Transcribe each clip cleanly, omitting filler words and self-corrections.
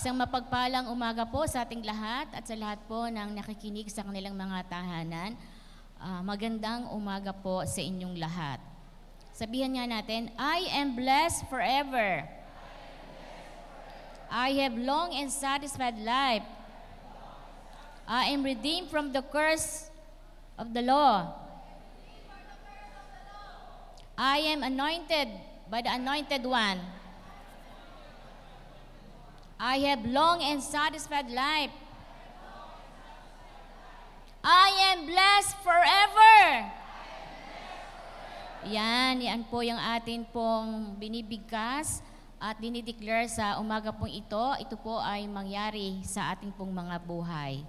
Isang mapagpalang umaga po sa ating lahat at sa lahat po ng nakikinig sa kanilang mga tahanan. Magandang umaga po sa inyong lahat. Sabihan nga natin, I am blessed forever. I have long and satisfied life. I am redeemed from the curse of the law. I am anointed by the Anointed One. I have long and satisfied life. I am blessed forever. Yan po yung atin pong binibigkas at dinideclare sa umaga pong ito. Ito po ay mangyari sa ating pong mga buhay.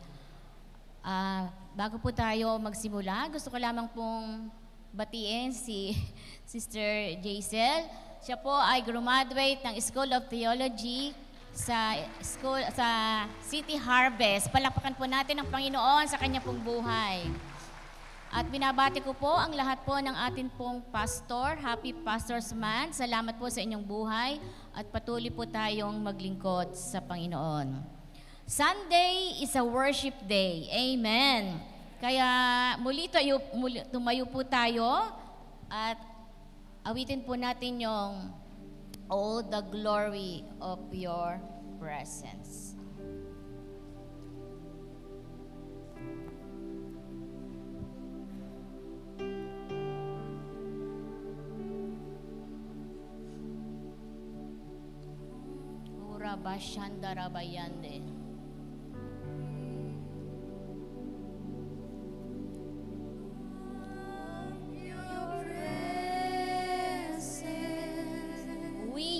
Bago po tayo magsimula, gusto ko lamang pong batiin si Sister Jaisel. Siya po ay graduate ng School of Theology sa City Harvest. Palakpakan po natin ang Panginoon sa kanya pong buhay. At binabati ko po ang lahat po ng atin pong pastor. Happy Pastor's Month. Salamat po sa inyong buhay at patuloy po tayong maglingkod sa Panginoon. Sunday is a worship day. Amen. Kaya muli tumayo po tayo at awitin po natin yung all the glory of your presence. Ura bashandara bayande.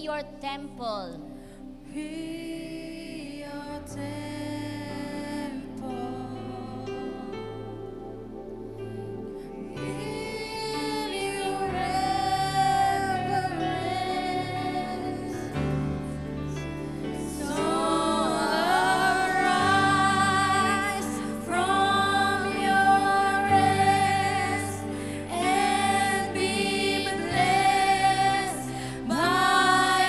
Your temple. Be your temple. Give you reverence. So arise from your rest and be blessed by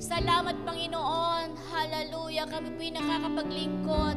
Salamat, Panginoon. Hallelujah. Kami po'y nakakapaglingkod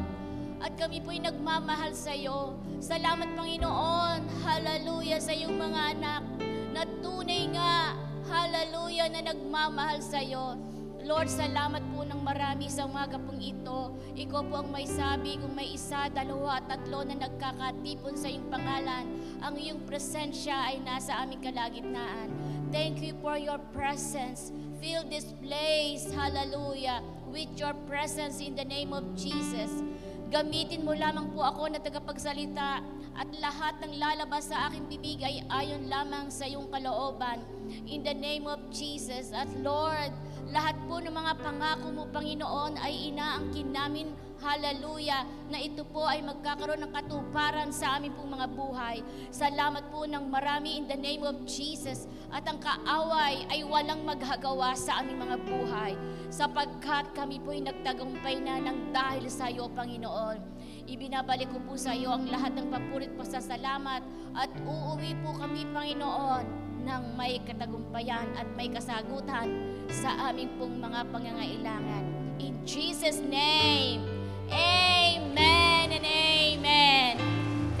at kami po'y nagmamahal sa iyo. Salamat, Panginoon. Hallelujah sa iyong mga anak na tunay nga, hallelujah, na nagmamahal sa iyo. Lord, salamat po ng marami sa umaga pong ito. Ikaw po ang may sabi, kung may isa, dalawa, tatlo na nagkakatipon sa iyong pangalan, ang iyong presensya ay nasa aming kalagitnaan. Thank you for your presence. Fill this place, hallelujah, with your presence in the name of Jesus. Gamitin mo lamang po ako na tagapagsalita at lahat ng lalabas sa aking bibig ay ayon lamang sa iyong kalooban. In the name of Jesus. At Lord, lahat po ng mga pangako mo, Panginoon, ay inaangkin namin, hallelujah, na ito po ay magkakaroon ng katuparan sa aming pong mga buhay. Salamat po ng marami in the name of Jesus. At ang kaaway ay walang maghagawa sa aming mga buhay, sapagkat kami po ay nagtagumpay na ng dahil sa iyo, Panginoon. Ibinabalik ko po sa iyo ang lahat ng papurit pasasalamat at uuwi po kami, Panginoon, ng may katagumpayan at may kasagutan sa aming pong mga pangangailangan. In Jesus' name, amen and amen.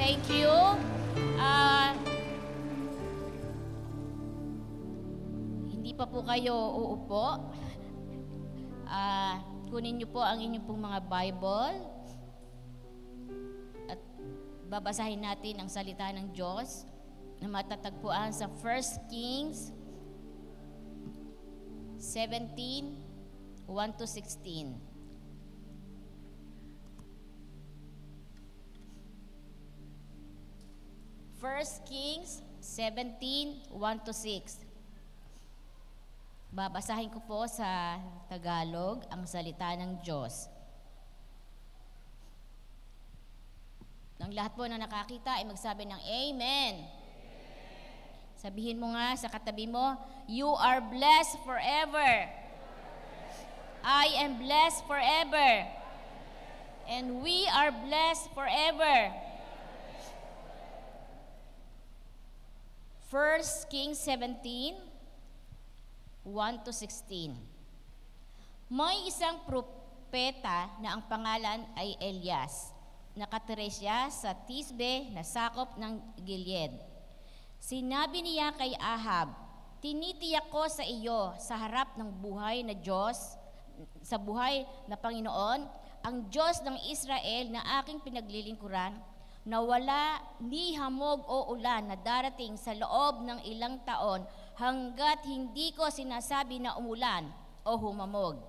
Thank you. Hindi pa po kayo uupo. Kunin niyo po ang inyong pong mga Bible at babasahin natin ang salita ng Diyos na matatagpuan sa 1 Kings 17, 1-16. First Kings 17, 1-6. Babasahin ko po sa Tagalog ang salita ng Diyos. Ang lahat po na nakakita ay magsabi ng Amen. Sabihin mo nga sa katabi mo, you are blessed forever. I am blessed forever. And we are blessed forever. 1 Kings 17, 1-16. May isang propeta na ang pangalan ay Elias. Nakatira siya sa Tisbe na sakop ng Gilead. Sinabi niya kay Ahab, tinitiyak ko sa iyo sa harap ng buhay na Diyos, sa buhay na Panginoon, ang Diyos ng Israel na aking pinaglilingkuran, na wala ni hamog o ulan na darating sa loob ng ilang taon hanggat hindi ko sinasabi na umulan o humamog.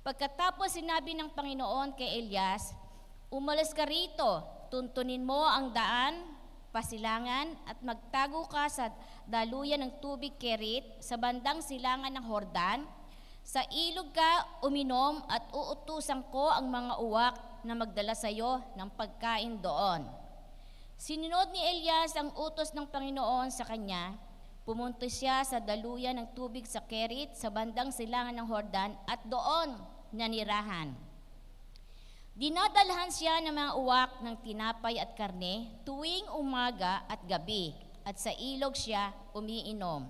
Pagkatapos sinabi ng Panginoon kay Elias, umalis ka rito, tuntunin mo ang daan, pasilangan at magtago ka sa daluyan ng tubig Kerit sa bandang silangan ng Hordan. Sa ilog ka uminom at uutusan ko ang mga uwak na magdala sa iyo ng pagkain doon. Sinunod ni Elias ang utos ng Panginoon sa kanya. Pumunta siya sa daluyan ng tubig sa Kerit sa bandang silangan ng Hordan at doon nanirahan. Dinadalhan siya ng mga uwak ng tinapay at karne tuwing umaga at gabi at sa ilog siya umiinom.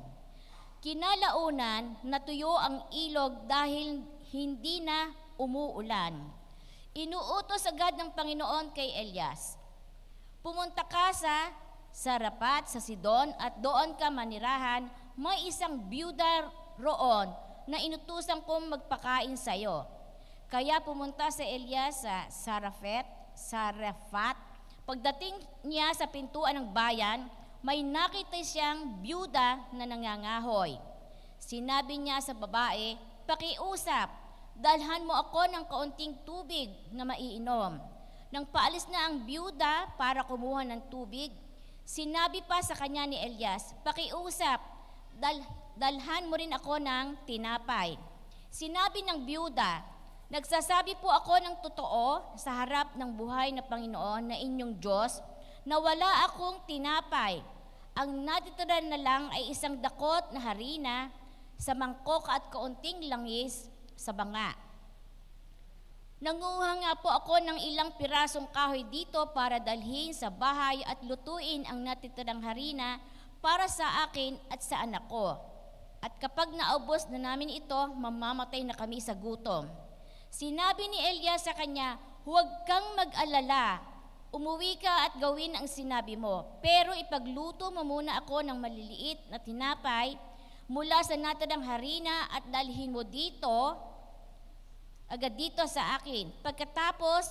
Kinalaunan, natuyo ang ilog dahil hindi na umuulan. Inuutos agad ng Panginoon kay Elias, pumunta ka sa Saraphat sa Sidon at doon ka manirahan, may isang byuda roon na inutusan kong magpakain sa iyo. Kaya pumunta si Elias sa Saraphat. Pagdating niya sa pintuan ng bayan, may nakita siyang byuda na nangangahoy. Sinabi niya sa babae, pakiusap, dalhan mo ako ng kaunting tubig na maiinom. Nang paalis na ang byuda para kumuha ng tubig, sinabi pa sa kanya ni Elias, pakiusap, dalhan mo rin ako ng tinapay. Sinabi ng byuda, nagsasabi po ako ng totoo sa harap ng buhay na Panginoon na inyong Diyos na wala akong tinapay. Ang natitira na lang ay isang dakot na harina sa mangkok at kaunting langis sa banga. Nanguha nga po ako ng ilang pirasong kahoy dito para dalhin sa bahay at lutuin ang natitirang harina para sa akin at sa anak ko. At kapag naubos na namin ito, mamamatay na kami sa gutom. Sinabi ni Elias sa kanya, huwag kang mag-alala. Umuwi ka at gawin ang sinabi mo. Pero ipagluto mo muna ako ng maliliit na tinapay mula sa natirang harina at dalhin mo dito, agad dito sa akin. Pagkatapos,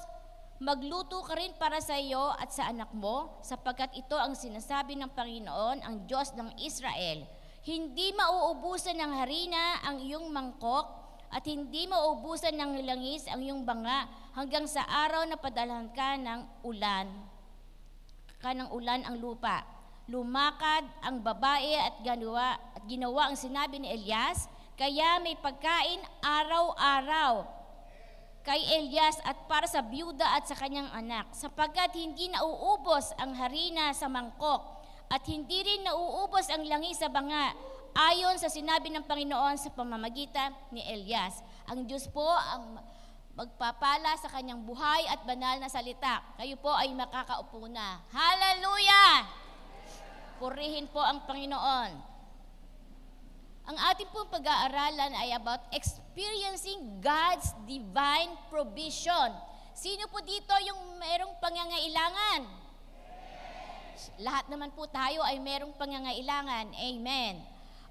magluto ka rin para sa iyo at sa anak mo, sapagkat ito ang sinasabi ng Panginoon, ang Diyos ng Israel. Hindi mauubusan ng harina ang iyong mangkok at hindi mauubusan ng langis ang iyong banga hanggang sa araw na padalhan ka ng ulan ang lupa. Lumakad ang babae at ginawa ang sinabi ni Elias, kaya may pagkain araw-araw kay Elias at para sa byuda at sa kanyang anak, sapagkat hindi nauubos ang harina sa mangkok at hindi rin nauubos ang langis sa banga, ayon sa sinabi ng Panginoon sa pamamagitan ni Elias. Ang Diyos po ang magpapala sa kanyang buhay at banal na salita. Kayo po ay makakaupo na. Hallelujah! Purihin po ang Panginoon. Ang ating pong pag-aaralan ay about experiencing God's divine provision. Sino po dito yung mayroong pangangailangan? Lahat naman po tayo ay mayroong pangangailangan. Amen.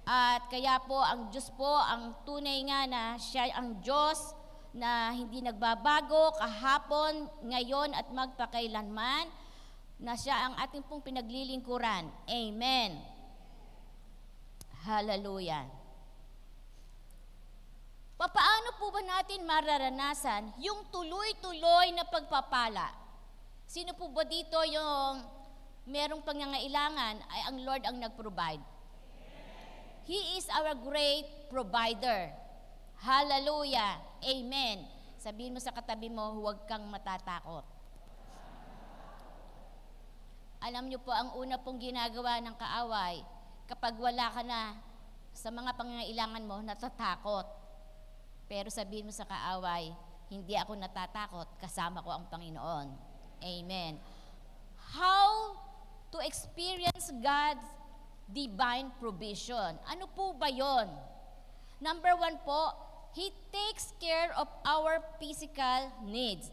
At kaya po ang Diyos po ang tunay nga na siya ang Diyos na hindi nagbabago kahapon, ngayon at magpakailanman, na siya ang ating pong pinaglilingkuran. Amen. Hallelujah. Papaano po ba natin mararanasan yung tuloy-tuloy na pagpapala? Sino po ba dito yung merong pangangailangan ay ang Lord ang nag-provide? He is our great provider. Hallelujah. Amen. Sabihin mo sa katabi mo, huwag kang matatakot. Alam niyo po, ang una pong ginagawa ng kaaway, kapag wala ka na sa mga pangangailangan mo, natatakot. Pero sabihin mo sa kaaway, hindi ako natatakot, kasama ko ang Panginoon. Amen. How to experience God's divine provision? Ano po ba yon? Number 1 po, He takes care of our physical needs.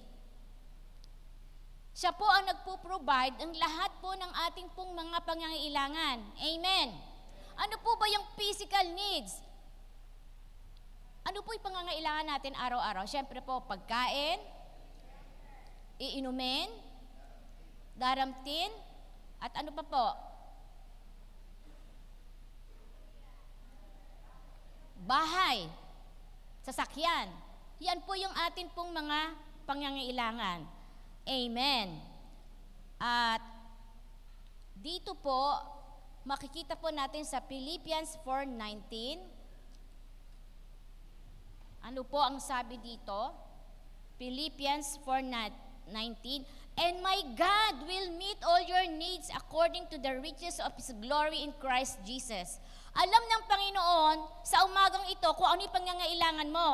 Siya po ang nagpo-provide ng lahat po ng ating pong mga pangangailangan. Amen. Ano po ba yung physical needs? Ano po yung pangangailangan natin araw-araw? Siyempre po, pagkain, iinumin, daramtin, at ano pa po? Bahay, sasakyan. Yan po yung atin pong mga pangangailangan. Amen. At dito po, makikita po natin sa Philippians 4:19. Ano po ang sabi dito? Philippians 4:19. And my God will meet all your needs according to the riches of His glory in Christ Jesus. Alam ng Panginoon sa umagang ito kung ano yung pangangailangan mo.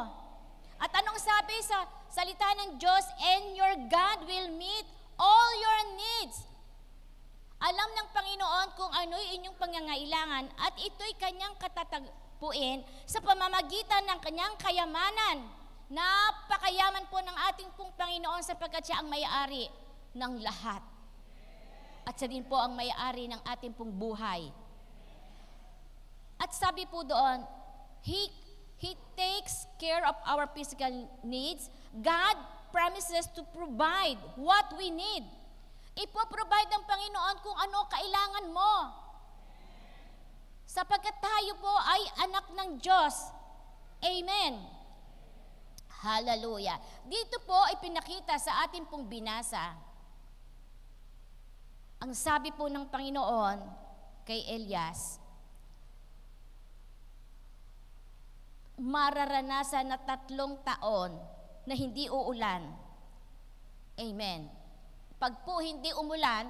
At anong sabi sa salita ng Diyos? And your God will meet all your needs. Alam ng Panginoon kung ano yung inyong pangangailangan at ito'y kanyang katatagpuin sa pamamagitan ng kanyang kayamanan. Napakayaman po ng ating pong Panginoon sapagkat siya ang may-ari ng lahat. At siya din po ang may-ari ng ating pong buhay. At sabi po doon, He takes care of our physical needs. God promises to provide what we need. Ipo-provide ng Panginoon kung ano kailangan mo. Sapagkat tayo po ay anak ng Diyos. Amen. Hallelujah. Dito po ay pinakita sa ating pong binasa. Ang sabi po ng Panginoon kay Elias, mararanasan na 3 taon na hindi uulan. Amen. Pag po hindi umulan,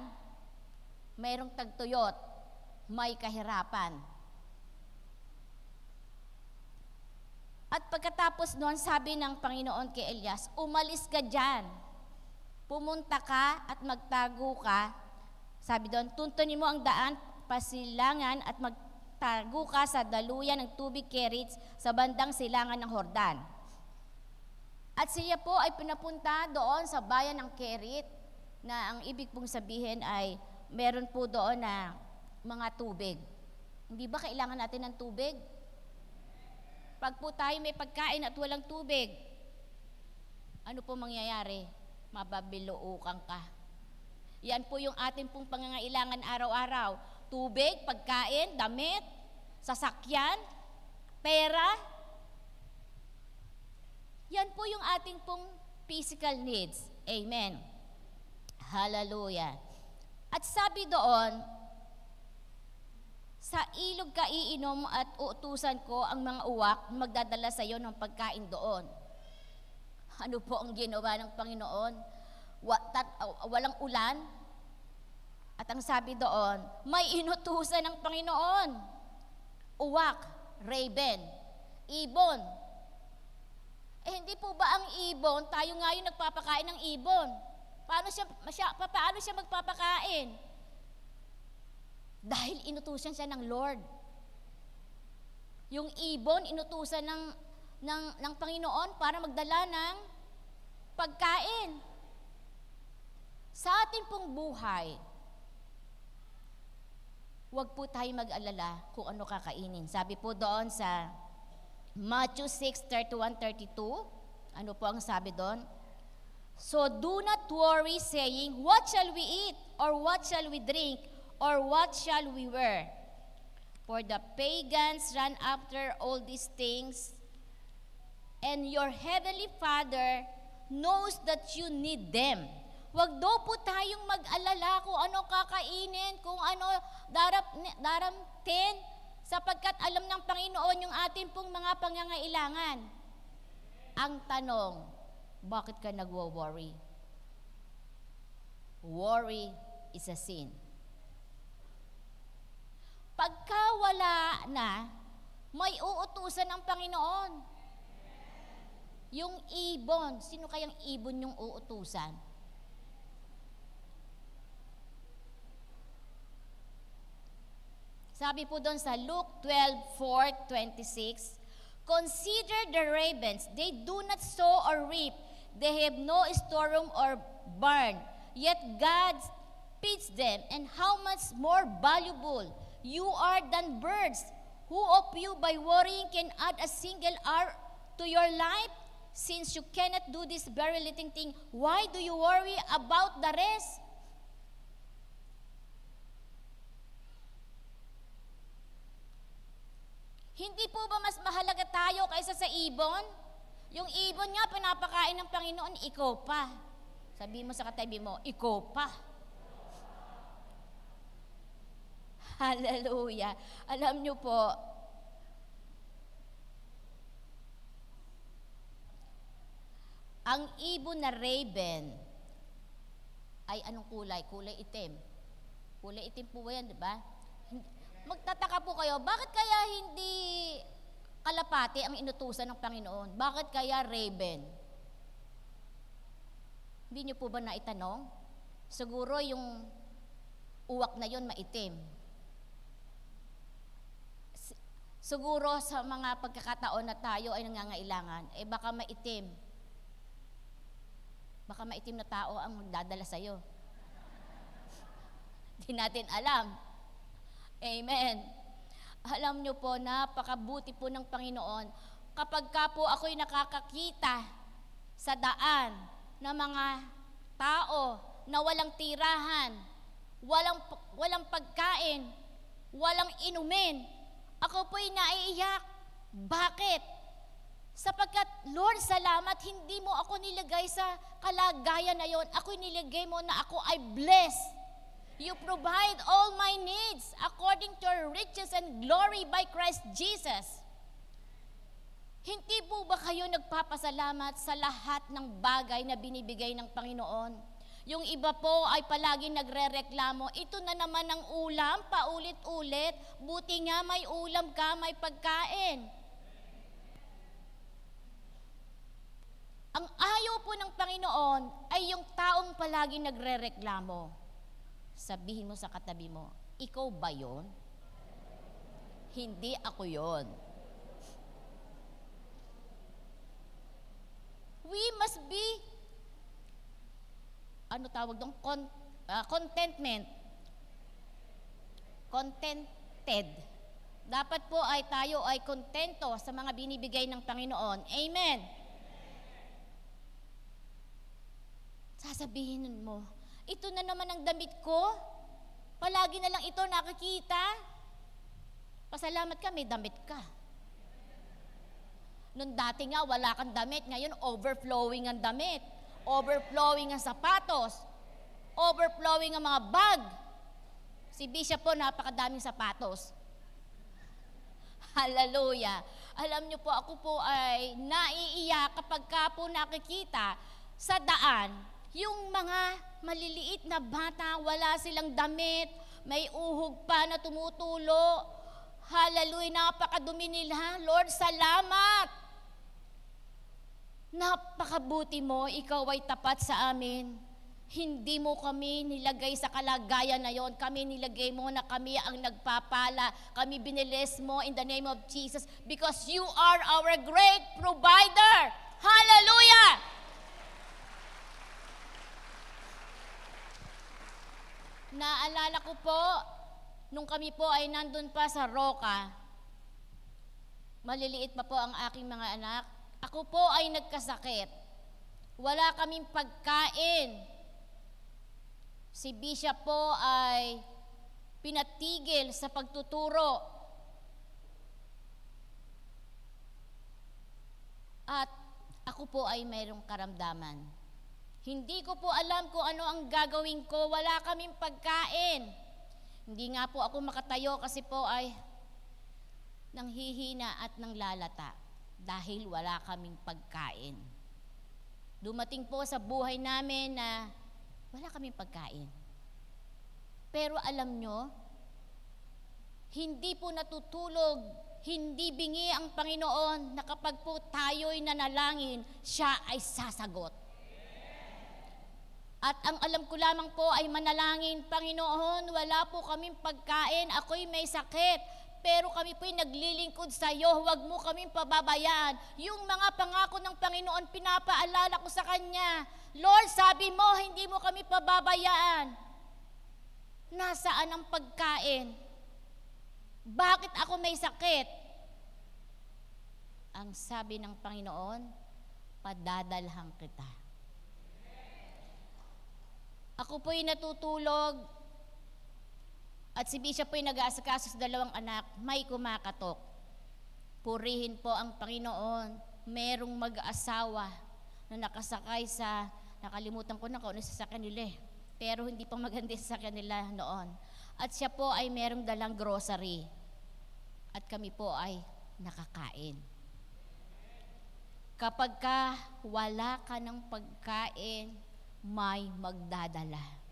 mayroong tagtuyot, may kahirapan. At pagkatapos noon, sabi ng Panginoon kay Elias, umalis ka dyan. Pumunta ka at magtago ka. Sabi doon, tuntunin mo ang daan, pasilangan at magtago ka sa daluyan ng tubig Kerits sa bandang silangan ng Hordan. At siya po ay pinapunta doon sa bayan ng Kerit, na ang ibig pong sabihin ay meron po doon na mga tubig. Hindi ba kailangan natin ng tubig? Pag po tayo may pagkain at walang tubig, ano po mangyayari? Mababilookan ka. Yan po yung ating pong pangangailangan araw-araw. Tubig, pagkain, damit, sasakyan, pera. Yan po yung ating pong physical needs. Amen. Hallelujah. At sabi doon, sa ilog ka iinom at uutusan ko ang mga uwak magdadala sa iyo ng pagkain doon. Ano po ang ginawa ng Panginoon? Walang ulan. At ang sabi doon, may inutusan ng Panginoon. Uwak, raven, ibon. Hindi po ba ang ibon, tayo nga yung nagpapakain ng ibon? Paano siya magpapakain? Dahil inutusan siya ng Lord. Yung ibon, inutusan ng Panginoon para magdala ng pagkain. Sa atin pong buhay, huwag po tayo mag-alala kung ano kakainin. Sabi po doon sa Matthew 6:31-32, ano po ang sabi doon? So do not worry saying, what shall we eat? Or what shall we drink? Or what shall we wear? For the pagans run after all these things, and your heavenly Father knows that you need them. Huwag daw po tayong mag-alala kung ano kakainin, kung ano daramtin, sapagkat alam ng Panginoon yung ating pong mga pangangailangan. Ang tanong, bakit ka nagwo-worry? Worry is a sin. Pagka wala na, may uutusan ng Panginoon. Yung ibon, sino kayang ibon yung uutusan? Sabi po doon sa Luke 12:4-26, consider the ravens, they do not sow or reap, they have no storeroom or barn, yet God feeds them, and how much more valuable you are than birds. Who of you by worrying can add a single hour to your life? Since you cannot do this very little thing, why do you worry about the rest? Hindi po ba mas mahalaga tayo kaysa sa ibon? Yung ibon nga, pinapakain ng Panginoon, ikaw pa. Sabi mo sa katabi mo, ikaw pa. Hallelujah. Alam nyo po, ang ibon na raven ay anong kulay? Kulay itim. Kulay itim po yan, di ba? Magtataka po kayo, bakit kaya hindi kalapati ang inutusan ng Panginoon? Bakit kaya raven? Hindi nyo po ba naitanong? Siguro yung uwak na yon maitim. Siguro sa mga pagkakataon na tayo ay nangangailangan, baka maitim. Baka maitim na tao ang magdadala sa'yo. Hindi natin alam. Amen. Alam nyo po, napakabuti po ng Panginoon. Kapag ka po ako'y nakakakita sa daan ng mga tao na walang tirahan, walang pagkain, walang inumin, ako po'y naiiyak. Bakit? Sapagkat, Lord, salamat, hindi mo ako nilagay sa kalagayan na yon. Ako'y nilagay mo na ako ay blessed. You provide all my needs according to your riches and glory by Christ Jesus. Hindi po ba kayo nagpapasalamat sa lahat ng bagay na binibigay ng Panginoon? Yung iba po ay palaging nagrereklamo, ito na naman ang ulam, paulit-ulit. Buti nga may ulam ka, may pagkain. Ang ayaw po ng Panginoon ay yung taong palaging nagrereklamo. Sabihin mo sa katabi mo, ikaw ba yon? Hindi ako yon. We must be, ano tawag doon? Contentment. Contented. Dapat po ay tayo ay kontento sa mga binibigay ng Panginoon. Amen. Sasabihin mo, ito na naman ang damit ko. Palagi na lang ito nakikita. Pasalamat ka, may damit ka. Noong dati nga, wala kang damit. Ngayon, overflowing ang damit. Overflowing ang sapatos. Overflowing ang mga bag. Si Bishop po, napakadaming sapatos. Hallelujah. Alam niyo po, ako po ay naiiyak kapag ka po nakikita sa daan, yung mga maliliit na bata, wala silang damit, may uhog pa na tumutulo. Hallelujah, napakadumi nila. Lord, salamat. Napakabuti mo, ikaw ay tapat sa amin. Hindi mo kami nilagay sa kalagayan na yon. Kami nilagay mo na kami ang nagpapala. Kami binilis mo in the name of Jesus because you are our great provider. Hallelujah! Naalala ko po, nung kami po ay nandun pa sa Roca, maliliit pa po ang aking mga anak, ako po ay nagkasakit. Wala kaming pagkain. Si Bishop po ay pinatigil sa pagtuturo. At ako po ay mayroong karamdaman. Hindi ko po alam kung ano ang gagawin ko. Wala kaming pagkain. Hindi nga po ako makatayo kasi po ay nanghihina at nanglalata dahil wala kaming pagkain. Dumating po sa buhay namin na wala kaming pagkain. Pero alam nyo, hindi po natutulog, hindi bingi ang Panginoon na kapag po tayo'y nanalangin, siya ay sasagot. At ang alam ko lamang po ay manalangin, Panginoon, wala po kaming pagkain, ako'y may sakit, pero kami po'y naglilingkod sa iyo, huwag mo kaming pababayaan. Yung mga pangako ng Panginoon, pinapaalala ko sa Kanya. Lord, sabi mo, hindi mo kami pababayaan. Nasaan ang pagkain? Bakit ako may sakit? Ang sabi ng Panginoon, padadalhan kita. Ako po'y natutulog at si Bishop po'y nag-aasikaso sa 2 anak, may kumakatok. Purihin po ang Panginoon. Merong mag-asawa na nakasakay sa, nakalimutan ko na kung ano sasakyan nila pero hindi pa maganda sa kanila noon. At siya po ay merong dalang grocery. At kami po ay nakakain. Kapag ka wala ka ng pagkain, may magdadala.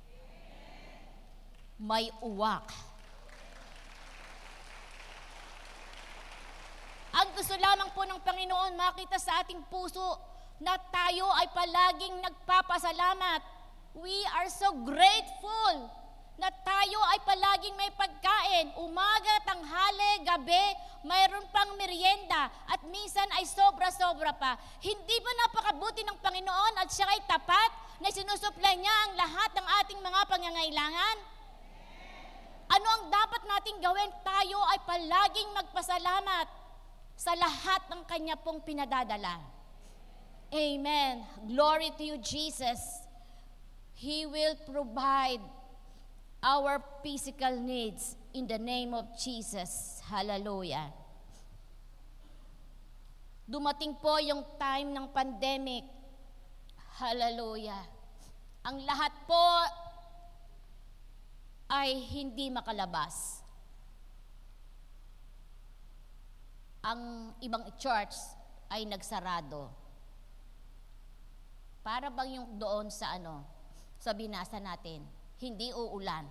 May uwak. Ang gusto lamang po ng Panginoon makita sa ating puso na tayo ay palaging nagpapasalamat. We are so grateful na tayo ay palaging may pagkain. Umaga, tanghali, gabi, mayroon pang merienda at minsan ay sobra-sobra pa. Hindi ba napakabuti ng Panginoon at siya ay tapat na sinusupply niya ang lahat ng ating mga pangangailangan? Ano ang dapat nating gawin? Tayo ay palaging magpasalamat sa lahat ng Kanya pong pinadadala. Amen. Glory to you, Jesus. He will provide our physical needs in the name of Jesus. Hallelujah. Dumating po yung time ng pandemic. Hallelujah. Ang lahat po ay hindi makalabas. Ang ibang church ay nagsarado. Para bang yung doon sa sa binasa natin, hindi uulan.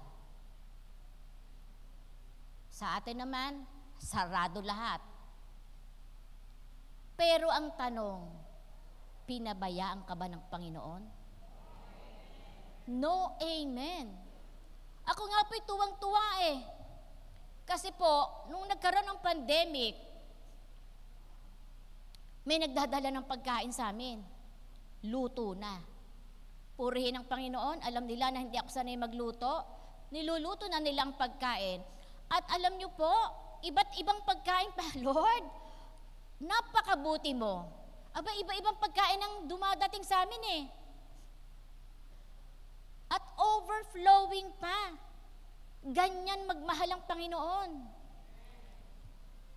Sa atin naman, sarado lahat. Pero ang tanong, pinabayaan ka ba ng Panginoon? No, amen. Ako nga po'y tuwang-tuwa Kasi po, nung nagkaroon ng pandemic, may nagdadala ng pagkain sa amin. Luto na. Purihin ng Panginoon, alam nila na hindi ako sanay magluto. Niluluto na nila ang pagkain. At alam niyo po, iba't ibang pagkain pa. Lord, napakabuti mo. Aba, iba-ibang pagkain ang dumadating sa amin eh. At overflowing pa. Ganyan magmahal ang Panginoon.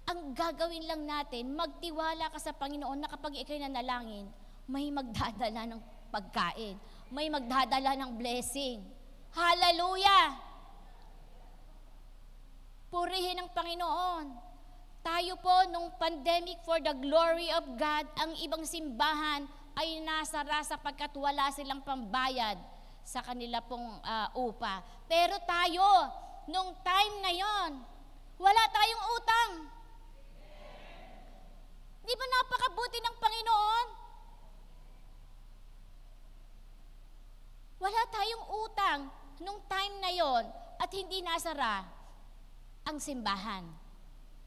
Ang gagawin lang natin, magtiwala ka sa Panginoon na kapag ikay nanalangin, may magdadala ng pagkain. May magdadala ng blessing. Hallelujah! Purihin ang Panginoon. Tayo po, nung pandemic, for the glory of God, ang ibang simbahan ay nasara sapagkat wala silang pambayad sa kanila pong upa. Pero tayo, nung time na yon, wala tayong utang. Di ba napakabuti ng Panginoon? Wala tayong utang nung time na yon at hindi nasara ang simbahan.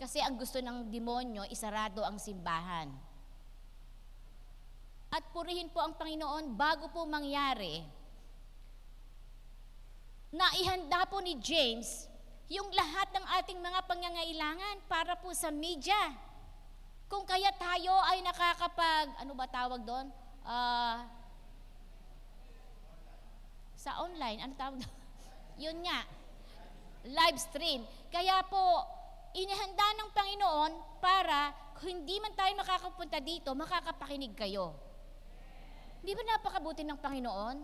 Kasi ang gusto ng demonyo, isarado ang simbahan. At purihin po ang Panginoon bago po mangyari. Naihanda po ni James yung lahat ng ating mga pangangailangan para po sa media. Kung kaya tayo ay ano ba tawag doon? Sa online, ano tawag doon? Yun nga, live stream. Kaya po, inihanda ng Panginoon para kung hindi man tayo makakapunta dito, makakapakinig kayo. Di ba napakabuti ng Panginoon?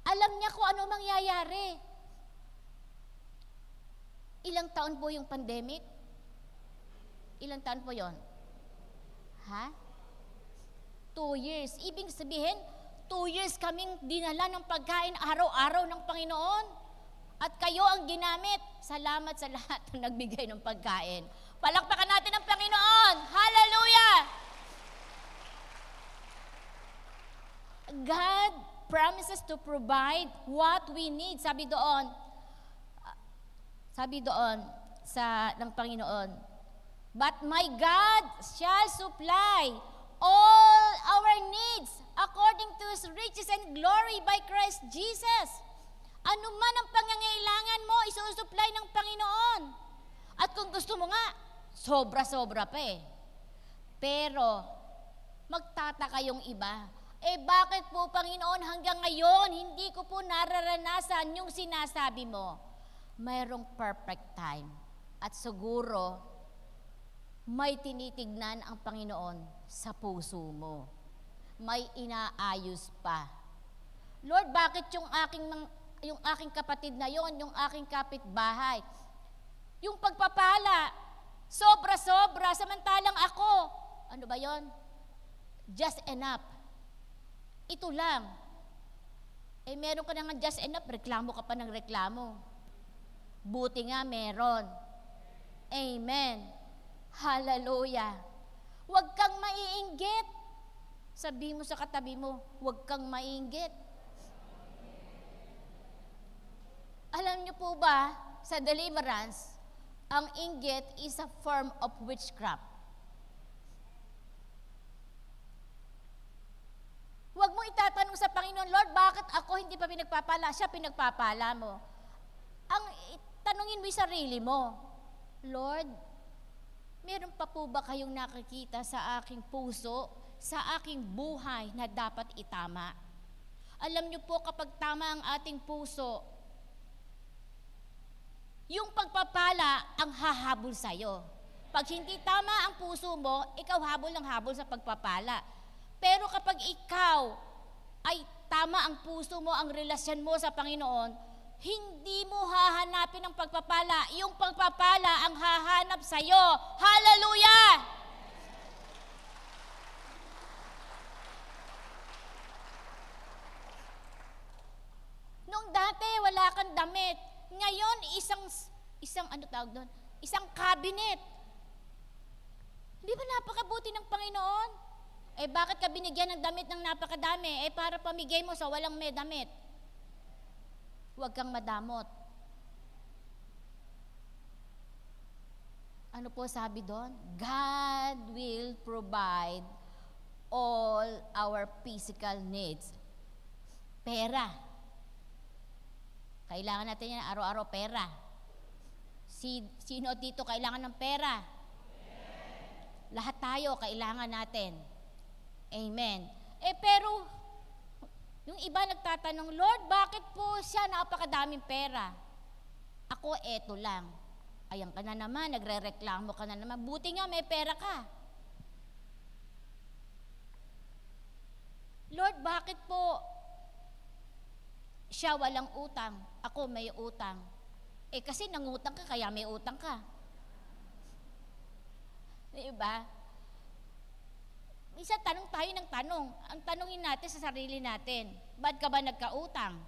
Alam niya kung ano mangyayari. Ilang taon po yung pandemic? Ilang taon po yon? Ha? 2 years. Ibig sabihin, 2 years kaming dinala ng pagkain araw-araw ng Panginoon. At kayo ang ginamit. Salamat sa lahat na nagbigay ng pagkain. Palakpakan natin ang Panginoon. Hallelujah! God promises to provide what we need. Sabi doon ng Panginoon, but my God shall supply all our needs according to His riches and glory by Christ Jesus. Ano man ang pangangailangan mo, isusupply ng Panginoon. At kung gusto mo nga, sobra-sobra pa eh. Pero, magtataka yung iba. Bakit po, Panginoon, hanggang ngayon, hindi ko po nararanasan yung sinasabi mo? Mayroong perfect time. At siguro, may tinitignan ang Panginoon sa puso mo. May inaayos pa. Lord, bakit yung aking kapatid na yon, yung aking kapitbahay, yung pagpapala, sobra-sobra, samantalang ako, ano ba yon? Just enough. Ito lang. Meron ka na nga just enough, reklamo ka pa ng reklamo. Buti nga meron. Amen. Hallelujah. Huwag kang maiinggit. Sabi mo sa katabi mo, huwag kang maiinggit. Alam niyo po ba, sa deliverance, ang inggit is a form of witchcraft. Huwag mo itatanong sa Panginoon, Lord, bakit ako hindi pa pinagpapala? Siya pinagpapala mo. Ang tanungin mo yung sarili mo, Lord, meron pa po ba kayong nakikita sa aking puso, sa aking buhay na dapat itama? Alam niyo po, kapag tama ang ating puso, yung pagpapala ang hahabol sa'yo. Pag hindi tama ang puso mo, ikaw habol ng habol sa pagpapala. Pero kapag ikaw ay tama ang puso mo, ang relasyon mo sa Panginoon, hindi mo hahanapin ang pagpapala. Yung pagpapala ang hahanap sa'yo. Hallelujah! Nung dati, wala kang damit. Ngayon, isang ano tawag doon? Isang cabinet. Di ba napakabuti ng Panginoon? Bakit ka binigyan ng damit ng napakadami? Para pamigay mo sa walang may damit. Huwag kang madamot. Ano po sabi doon? God will provide all our physical needs. Pera. Kailangan natin yan araw-araw pera. Sino dito kailangan ng pera? Lahat tayo kailangan natin. Amen. Pero, yung iba nagtatanong, Lord, bakit po siya napakadaming pera? Ako, eto lang. Ayan ka na naman, nagre-reklamo ka na naman. Buti nga may pera ka. Lord, bakit po siya walang utang? Ako may utang. Kasi nangutang ka, kaya may utang ka. Diba? Isa tanong tayo ng tanong. Ang tanongin natin sa sarili natin, ba't ka ba nagkautang?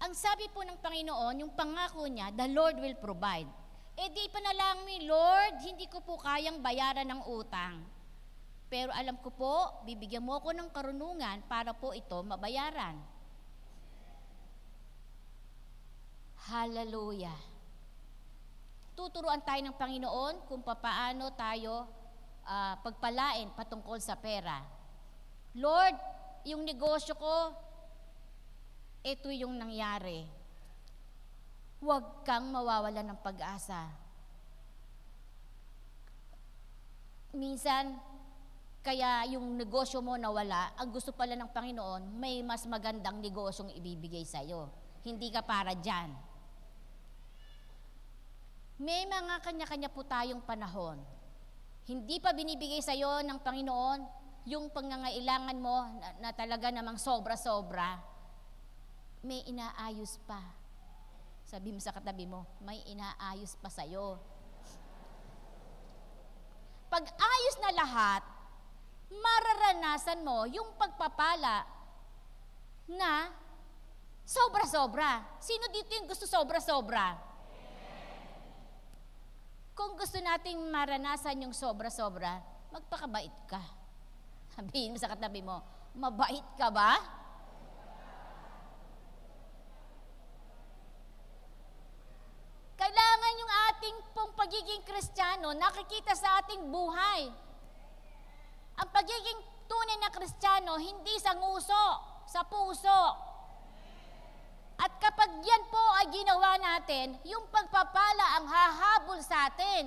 Ang sabi po ng Panginoon, yung pangako niya, the Lord will provide. Di panalangin mo, Lord, hindi ko po kayang bayaran ng utang. Pero alam ko po, bibigyan mo ko ng karunungan para po ito mabayaran. Hallelujah. Tuturuan tayo ng Panginoon kung paano tayo pagpalain patungkol sa pera. Lord, yung negosyo ko, ito yung nangyari. Huwag kang mawawalan ng pag-asa. Minsan, kaya yung negosyo mo nawala, ang gusto pala ng Panginoon, may mas magandang negosyong ibibigay sa'yo. Hindi ka para dyan. May mga kanya-kanya po tayong panahon. Hindi pa binibigay sa'yo ng Panginoon yung pangangailangan mo na talaga namang sobra-sobra. May inaayos pa. Sabi mo sa katabi mo, may inaayos pa sa'yo. Pag ayos na lahat, mararanasan mo yung pagpapala na sobra-sobra. Sino dito yung gusto sobra-sobra? Kung gusto nating maranasan yung sobra-sobra, magpakabait ka. Sabihin mo sa katabi mo, mabait ka ba? Kailangan yung ating pong pagiging Kristiyano nakikita sa ating buhay. Ang pagiging tunay na Kristiyano, hindi sa nguso, sa puso. At kapag yan po ay ginawa natin, yung pagpapala ang hahabol sa atin.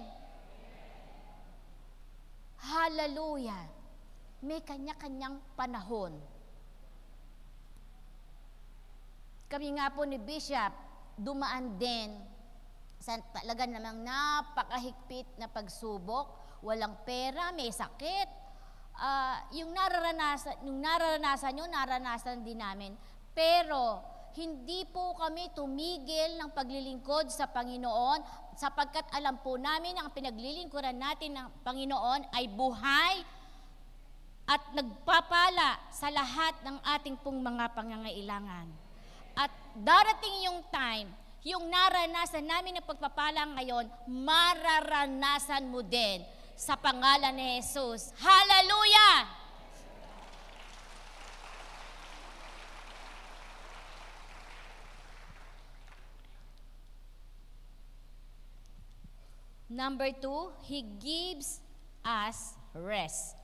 Hallelujah! May kanya-kanyang panahon. Kami nga po ni Bishop, dumaan din sa talaga namang napakahigpit na pagsubok, walang pera, may sakit. Yung nararanasan nyo, naranasan din namin. Pero, hindi po kami tumigil ng paglilingkod sa Panginoon sapagkat alam po namin ang pinaglilingkuran natin ng Panginoon ay buhay at nagpapala sa lahat ng ating pong mga pangangailangan. At darating yung time, yung naranasan namin ng pagpapala ngayon, mararanasan mo din sa pangalan ni Jesus. Hallelujah! Number 2, He gives us rest.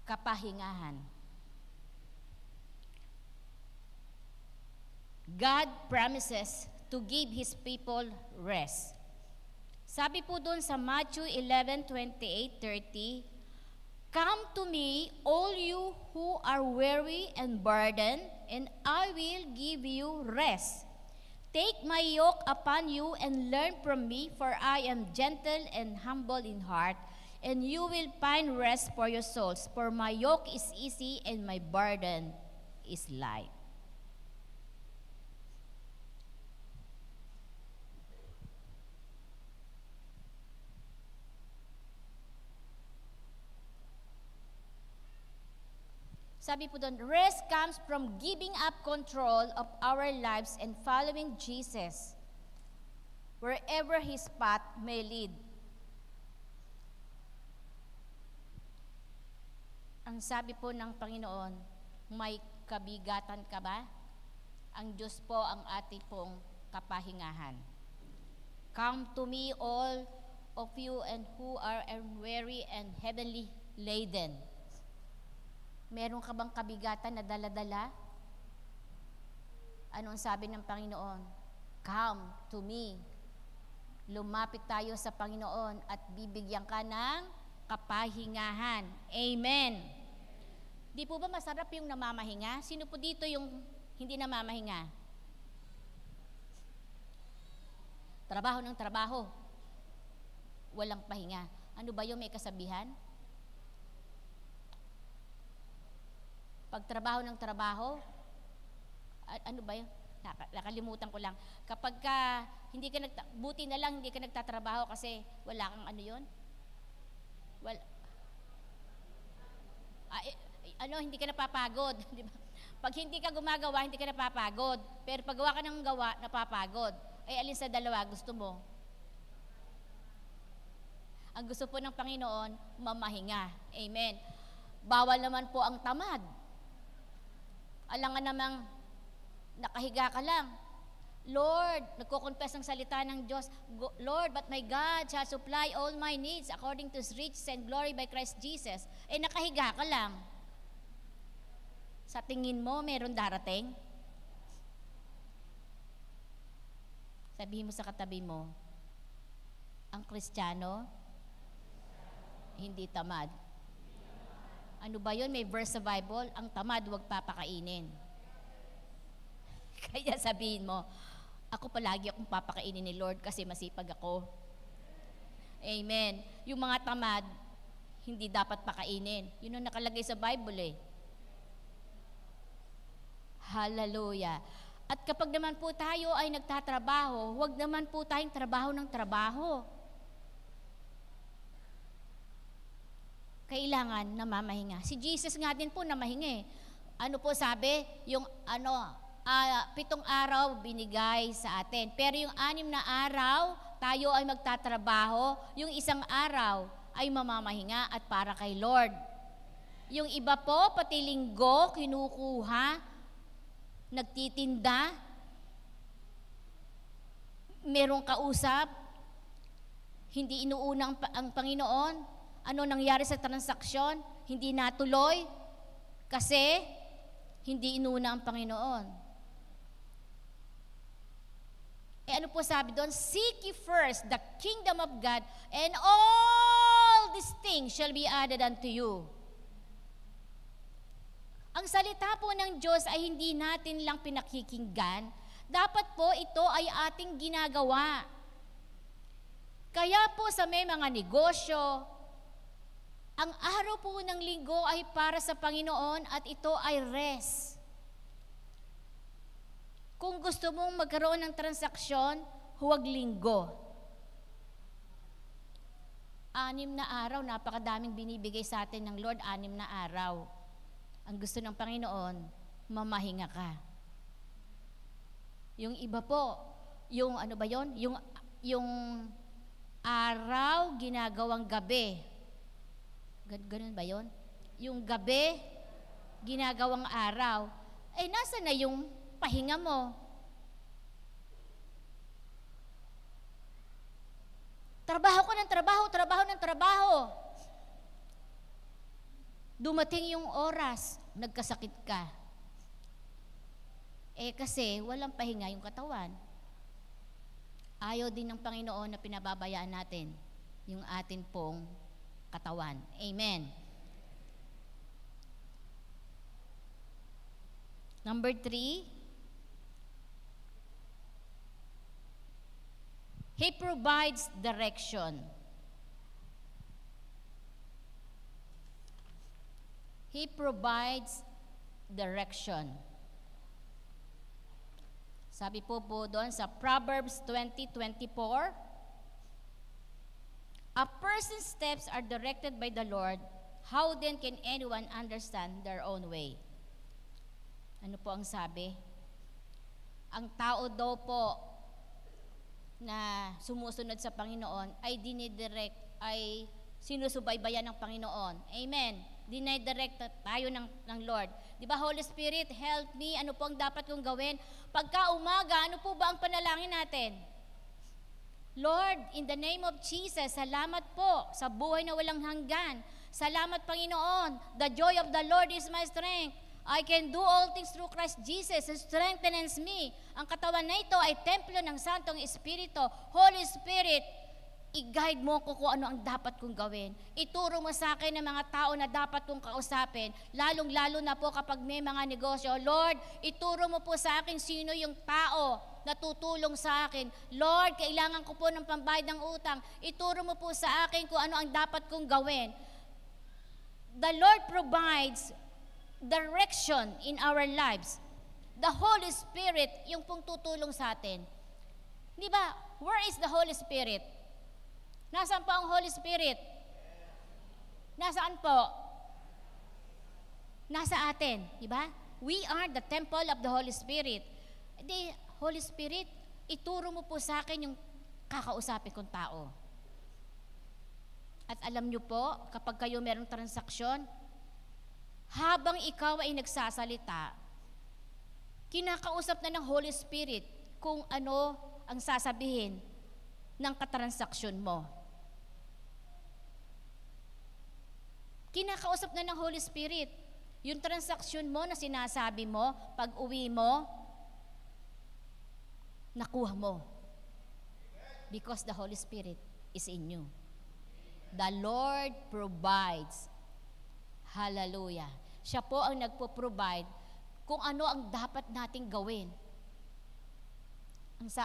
Kapahingahan. God promises to give His people rest. Sabi po doon sa Matthew 11:28-30, Come to me, all you who are weary and burdened, and I will give you rest. Take my yoke upon you and learn from me, for I am gentle and humble in heart, and you will find rest for your souls. For my yoke is easy and my burden is light. Sabi po doon, rest comes from giving up control of our lives and following Jesus wherever His path may lead. Ang sabi po ng Panginoon, may kabigatan ka ba? Ang Diyos po ang ating pong kapahingahan. Come to me all of you and who are weary and heavily laden. Meron ka bang kabigatan na dala-dala? Anong sabi ng Panginoon? Come to me. Lumapit tayo sa Panginoon at bibigyan ka ng kapahingahan. Amen. Di po ba masarap yung namamahinga? Sino po dito yung hindi namamahinga? Trabaho ng trabaho. Walang pahinga. Ano ba yung may kasabihan? Pagtrabaho ng trabaho, ano ba yun? Nakalimutan ko lang. Kapag ka, buti na lang hindi ka nagtatrabaho kasi wala kang ano yun? Hindi ka napapagod. Di ba? Pag hindi ka gumagawa, hindi ka napapagod. Pero pag gawa ka ng gawa, napapagod. Ay, alin sa dalawa gusto mo? Ang gusto po ng Panginoon, mamahinga. Amen. Bawal naman po ang tamad. Alangan namang nakahiga ka lang. Lord, nagko-confess ng salita ng Diyos, Lord, but my God shall supply all my needs according to His riches and glory by Christ Jesus. Eh, nakahiga ka lang. Sa tingin mo, meron darating? Sabihin mo sa katabi mo, ang Kristiyano, hindi tamad. Ano ba yun? May verse sa Bible, ang tamad huwag papakainin. Kaya sabihin mo, ako palagi akong papakainin ni Lord kasi masipag ako. Amen. Yung mga tamad, hindi dapat pakainin. Yun ang nakalagay sa Bible eh. Hallelujah. At kapag naman po tayo ay nagtatrabaho, huwag naman po tayong trabaho ng trabaho. Kailangan namamahinga. Si Jesus nga din po namahinga eh. Ano po sabi? Yung 7 araw binigay sa atin. Pero yung 6 na araw, tayo ay magtatrabaho. Yung 1 araw ay mamamahinga at para kay Lord. Yung iba po, pati linggo, kinukuha, nagtitinda, merong kausap, hindi inuuna ang Panginoon. Ano nangyari sa transaksyon? Hindi natuloy kasi hindi inuna ang Panginoon. Ano po sabi doon? Seek ye first the kingdom of God and all these things shall be added unto you. Ang salita po ng Diyos ay hindi natin lang pinakikinggan. Dapat po ito ay ating ginagawa. Kaya po sa may mga negosyo, ang araw po ng linggo ay para sa Panginoon at ito ay rest. Kung gusto mong magkaroon ng transaksyon, huwag linggo. 6 na araw, napakadaming binibigay sa atin ng Lord, 6 na araw. Ang gusto ng Panginoon, mamahinga ka. Yung iba po, yung ano ba yon? Yung araw, ginagawang gabi. Ganun ba yon? Yung gabi, ginagawang araw. Eh, nasa na yung pahinga mo? Trabaho ko ng trabaho. Dumating yung oras, nagkasakit ka. Eh, kasi walang pahinga yung katawan. Ayaw din ng Panginoon na pinababayaan natin yung atin pong katawan. Amen. Number 3, He provides direction. He provides direction. Sabi po doon sa Proverbs 20:24, a person's steps are directed by the Lord. How then can anyone understand their own way? Ano po ang sabi? Ang tao daw po na sumusunod sa Panginoon ay ay sinusubaybayan ng Panginoon. Amen. Dinidirect tayo ng Lord. Di ba, Holy Spirit, help me. Ano po ang dapat kong gawin? Pagka umaga, ano po ba ang panalangin natin? Lord, in the name of Jesus, salamat po sa buhay na walang hanggan. Salamat, Panginoon. The joy of the Lord is my strength. I can do all things through Christ Jesus who strengthens me. Ang katawan na ito ay templo ng Santong Espiritu. Holy Spirit, i-guide mo ko kung ano ang dapat kong gawin. Ituro mo sa akin ang mga tao na dapat kong kausapin. Lalong-lalo na po kapag may mga negosyo. Lord, ituro mo po sa akin sino yung tao na tutulong sa akin. Lord, kailangan ko po ng pambayad ng utang. Ituro mo po sa akin kung ano ang dapat kong gawin. The Lord provides direction in our lives. The Holy Spirit, yung pong tutulong sa atin. Di ba? Where is the Holy Spirit? Nasaan po ang Holy Spirit? Nasaan po? Nasa atin, di ba? We are the temple of the Holy Spirit. Di, Holy Spirit, ituro mo po sa akin yung kakausapin kong tao. At alam nyo po, kapag kayo merong transaksyon, habang ikaw ay nagsasalita, kinakausap na ng Holy Spirit kung ano ang sasabihin ng katransaksyon mo. Kinakausap na ng Holy Spirit. Yung transaksyon mo na sinasabi mo, pag uwi mo, nakuha mo. Because the Holy Spirit is in you. The Lord provides. Hallelujah. Siya po ang nagpo-provide kung ano ang dapat nating gawin.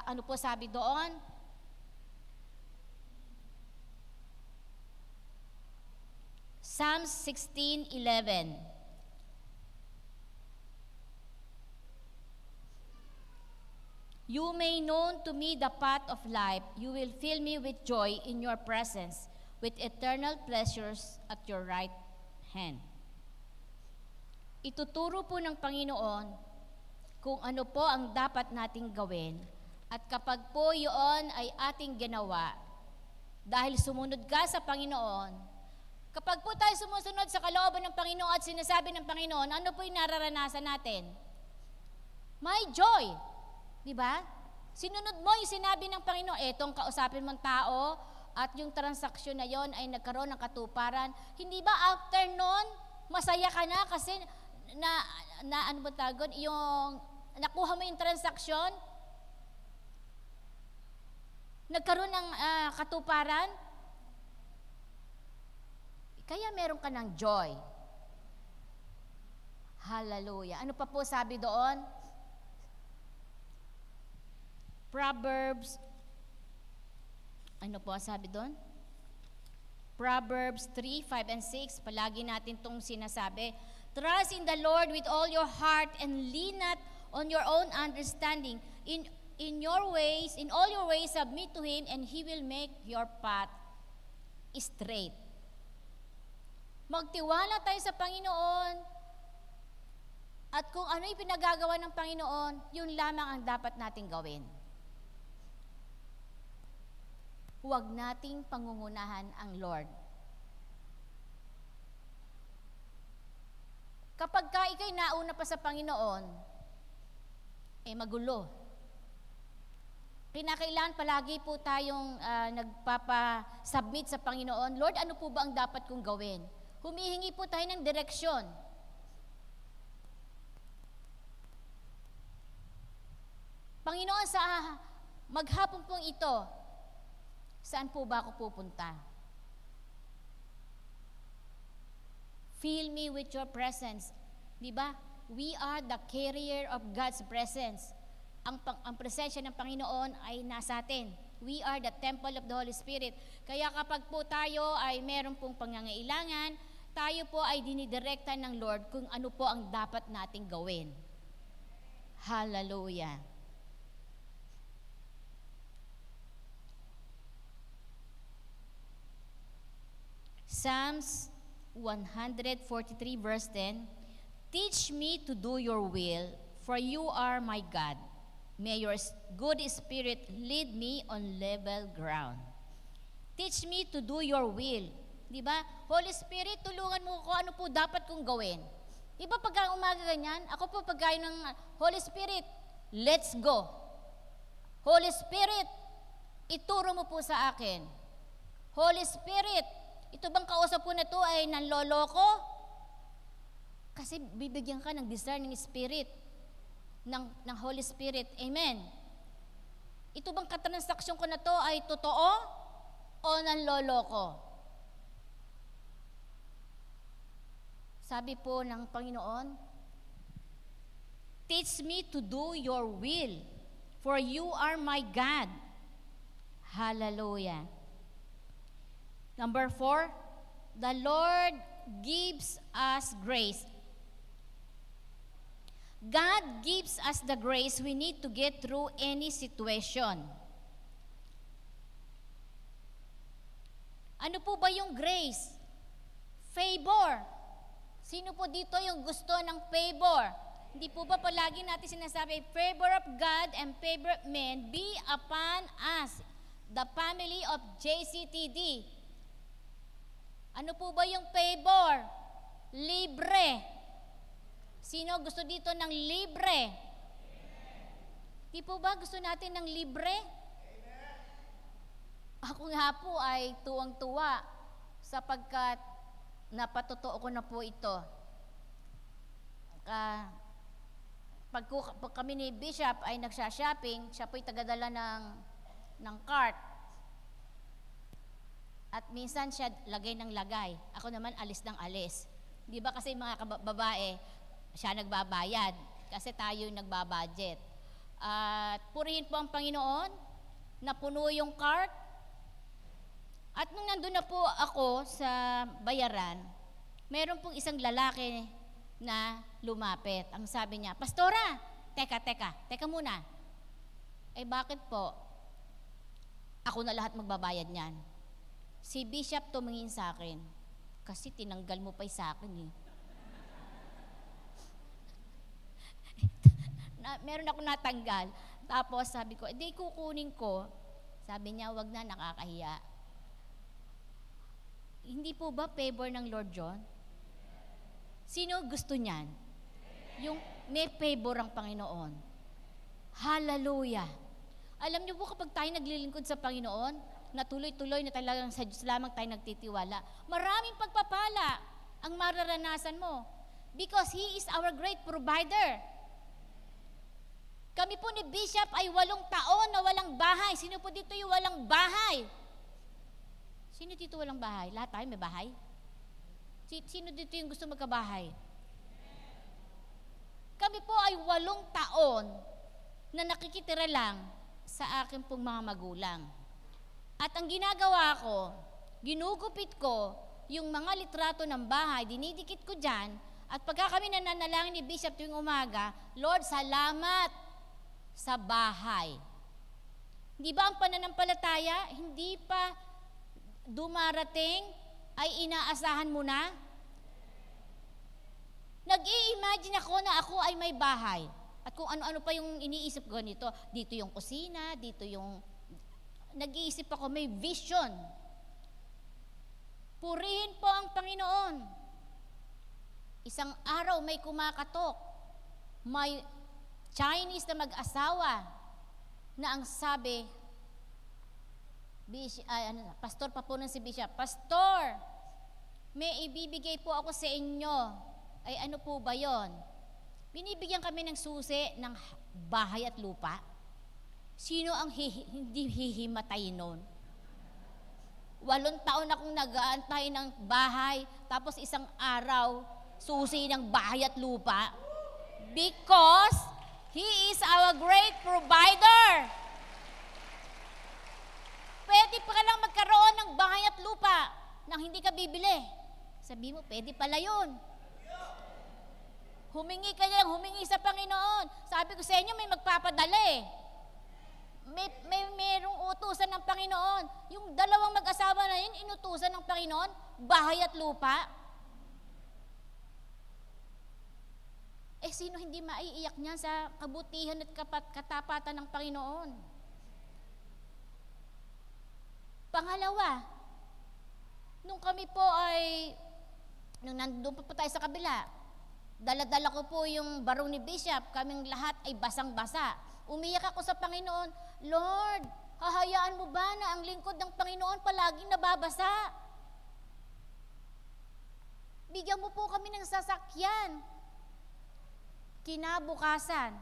Ano po sabi doon? Psalms 16:11. You may known to me the path of life. You will fill me with joy in your presence, with eternal pleasures at your right hand. Ituturo po ng Panginoon kung ano po ang dapat nating gawin. At kapag po yun ay ating ginawa, dahil sumunod ka sa Panginoon, kapag po tayo sumusunod sa kalooban ng Panginoon at sinasabi ng Panginoon, ano po yung nararanasan natin? May joy. Di ba? Sinunod mo yung sinabi ng Panginoon, etong kausapin mong tao at yung transaksyon na yon ay nagkaroon ng katuparan. Hindi ba after nun, masaya ka na kasi ano ba tawag, yung nakuha mo yung transaksyon? Nagkaroon ng katuparan? Kaya meron ka ng joy. Hallelujah. Ano pa po sabi doon? Proverbs, ano po sabi doon? Proverbs 3, 5, and 6, palagi natin itong sinasabi. Trust in the Lord with all your heart and lean not on your own understanding. In all your ways submit to Him and He will make your path straight. Magtiwala tayo sa Panginoon at kung ano yung pinagagawa ng Panginoon, yun lamang ang dapat nating gawin. Huwag nating pangungunahan ang Lord. Kapag ka ikay nauna pa sa Panginoon, magulo. Kinakailangan palagi po tayong nagpapasubmit sa Panginoon. Lord, ano po ba ang dapat kong gawin? Humihingi po tayo ng direksyon. Panginoon, sa maghapon pong ito, saan po ba ako pupunta? Fill me with your presence. Di ba? We are the carrier of God's presence. Ang presensya ng Panginoon ay nasa atin. We are the temple of the Holy Spirit. Kaya kapag po tayo ay meron pong pangangailangan, tayo po ay dinidirekta ng Lord kung ano po ang dapat nating gawin. Hallelujah. Psalms 143 verse 10, Teach me to do your will, for you are my God. May your good spirit lead me on level ground. Teach me to do your will. Di ba? Holy Spirit, tulungan mo ko ano po dapat kong gawin. Di ba pagka umaga ganyan, ako po pagkain ng Holy Spirit, let's go. Holy Spirit, ituro mo po sa akin. Holy Spirit, ito bang kausap ko na to ay nanloloko? Kasi bibigyan ka ng discerning spirit, ng Holy Spirit. Amen. Ito bang katransaksyon ko na to ay totoo o nanloloko? Sabi po ng Panginoon, teach me to do your will, for you are my God. Hallelujah. Number 4, the Lord gives us grace. God gives us the grace we need to get through any situation. Ano po ba yung grace? Favor. Sino po dito yung gusto ng favor? Hindi po ba palagi natin sinasabi, favor of God and favor of men be upon us, the family of JCTD. Ano po ba yung favor? Libre. Sino gusto dito ng libre? Di po ba gusto natin ng libre? Ako nga po ay tuwang-tuwa sapagkat napatotoo ko na po ito. Pag kami ni Bishop ay nagsha-shopping, siya po'y tagadala ng cart. At minsan siya lagay ng lagay. Ako naman alis ng alis. Di ba kasi mga babae, siya nagbabayad kasi tayo yung nagbabudget. At purihin po ang Panginoon, napuno yung cart. At nung nandun na po ako sa bayaran, meron pong isang lalaki na lumapit. Ang sabi niya, Pastora, teka muna. Eh bakit po? Ako na lahat magbabayad niyan. Si Bishop tumingin sa akin, kasi tinanggal mo pa sa akin eh. Meron ako natanggal. Tapos sabi ko, di kukunin ko. Sabi niya, wag na, nakakahiya. Hindi po ba favor ng Lord John? Sino gusto niyan? Yung may favor ang Panginoon. Hallelujah. Alam niyo po kapag tayo naglilingkod sa Panginoon, na tuloy-tuloy na talagang sa Diyos lamang tayo nagtitiwala, maraming pagpapala ang mararanasan mo. Because He is our great provider. Kami po ni Bishop ay 8 taon na walang bahay. Sino po dito yung walang bahay? Sino dito walang bahay? Lahat tayo may bahay? Sino dito yung gusto magkabahay? Kami po ay 8 taon na nakikitira lang sa akin pong mga magulang. At ang ginagawa ko, ginugupit ko yung mga litrato ng bahay, dinidikit ko dyan, at pagka kami nananalangin ni Bishop tuwing umaga, Lord, salamat sa bahay. Hindi ba ang pananampalataya, hindi pa dumarating, ay inaasahan mo na? Nag-i-imagine ako na ako ay may bahay. At kung ano-ano pa yung iniisip ko nito, dito yung kusina, dito yung... Nag-iisip ako, may vision. Purihin po ang Panginoon. Isang araw may kumakatok. May Chinese na mag-asawa na ang sabi, pastor pa po nun si Bishop, Pastor, may ibibigay po ako sa inyo. Ay ano po ba yon? Binibigyan kami ng susi ng bahay at lupa. Sino ang hindi hihimatay nun? 8 taon akong nag-aantay ng bahay, tapos isang araw, susi ng bahay at lupa. Because He is our great provider. Pwede pa ka lang magkaroon ng bahay at lupa nang hindi ka bibili. Sabi mo, pwede pala yun. Humingi ka lang, humingi sa Panginoon. Sabi ko sa inyo, may magpapadala eh. Merong utusan ng Panginoon. Yung 2 mag-asawa na yun, inutusan ng Panginoon, bahay at lupa. Eh, sino hindi maiiyak niyan sa kabutihan at katapatan ng Panginoon? Pangalawa, nung kami po ay, nung nandun po tayo sa kabila, dala-dala ko po yung barong ni Bishop, kaming lahat ay basang-basa. Umiyak ako sa Panginoon, Lord, hahayaan mo ba na ang lingkod ng Panginoon palaging nababasa? Bigyan mo po kami ng sasakyan. Kinabukasan,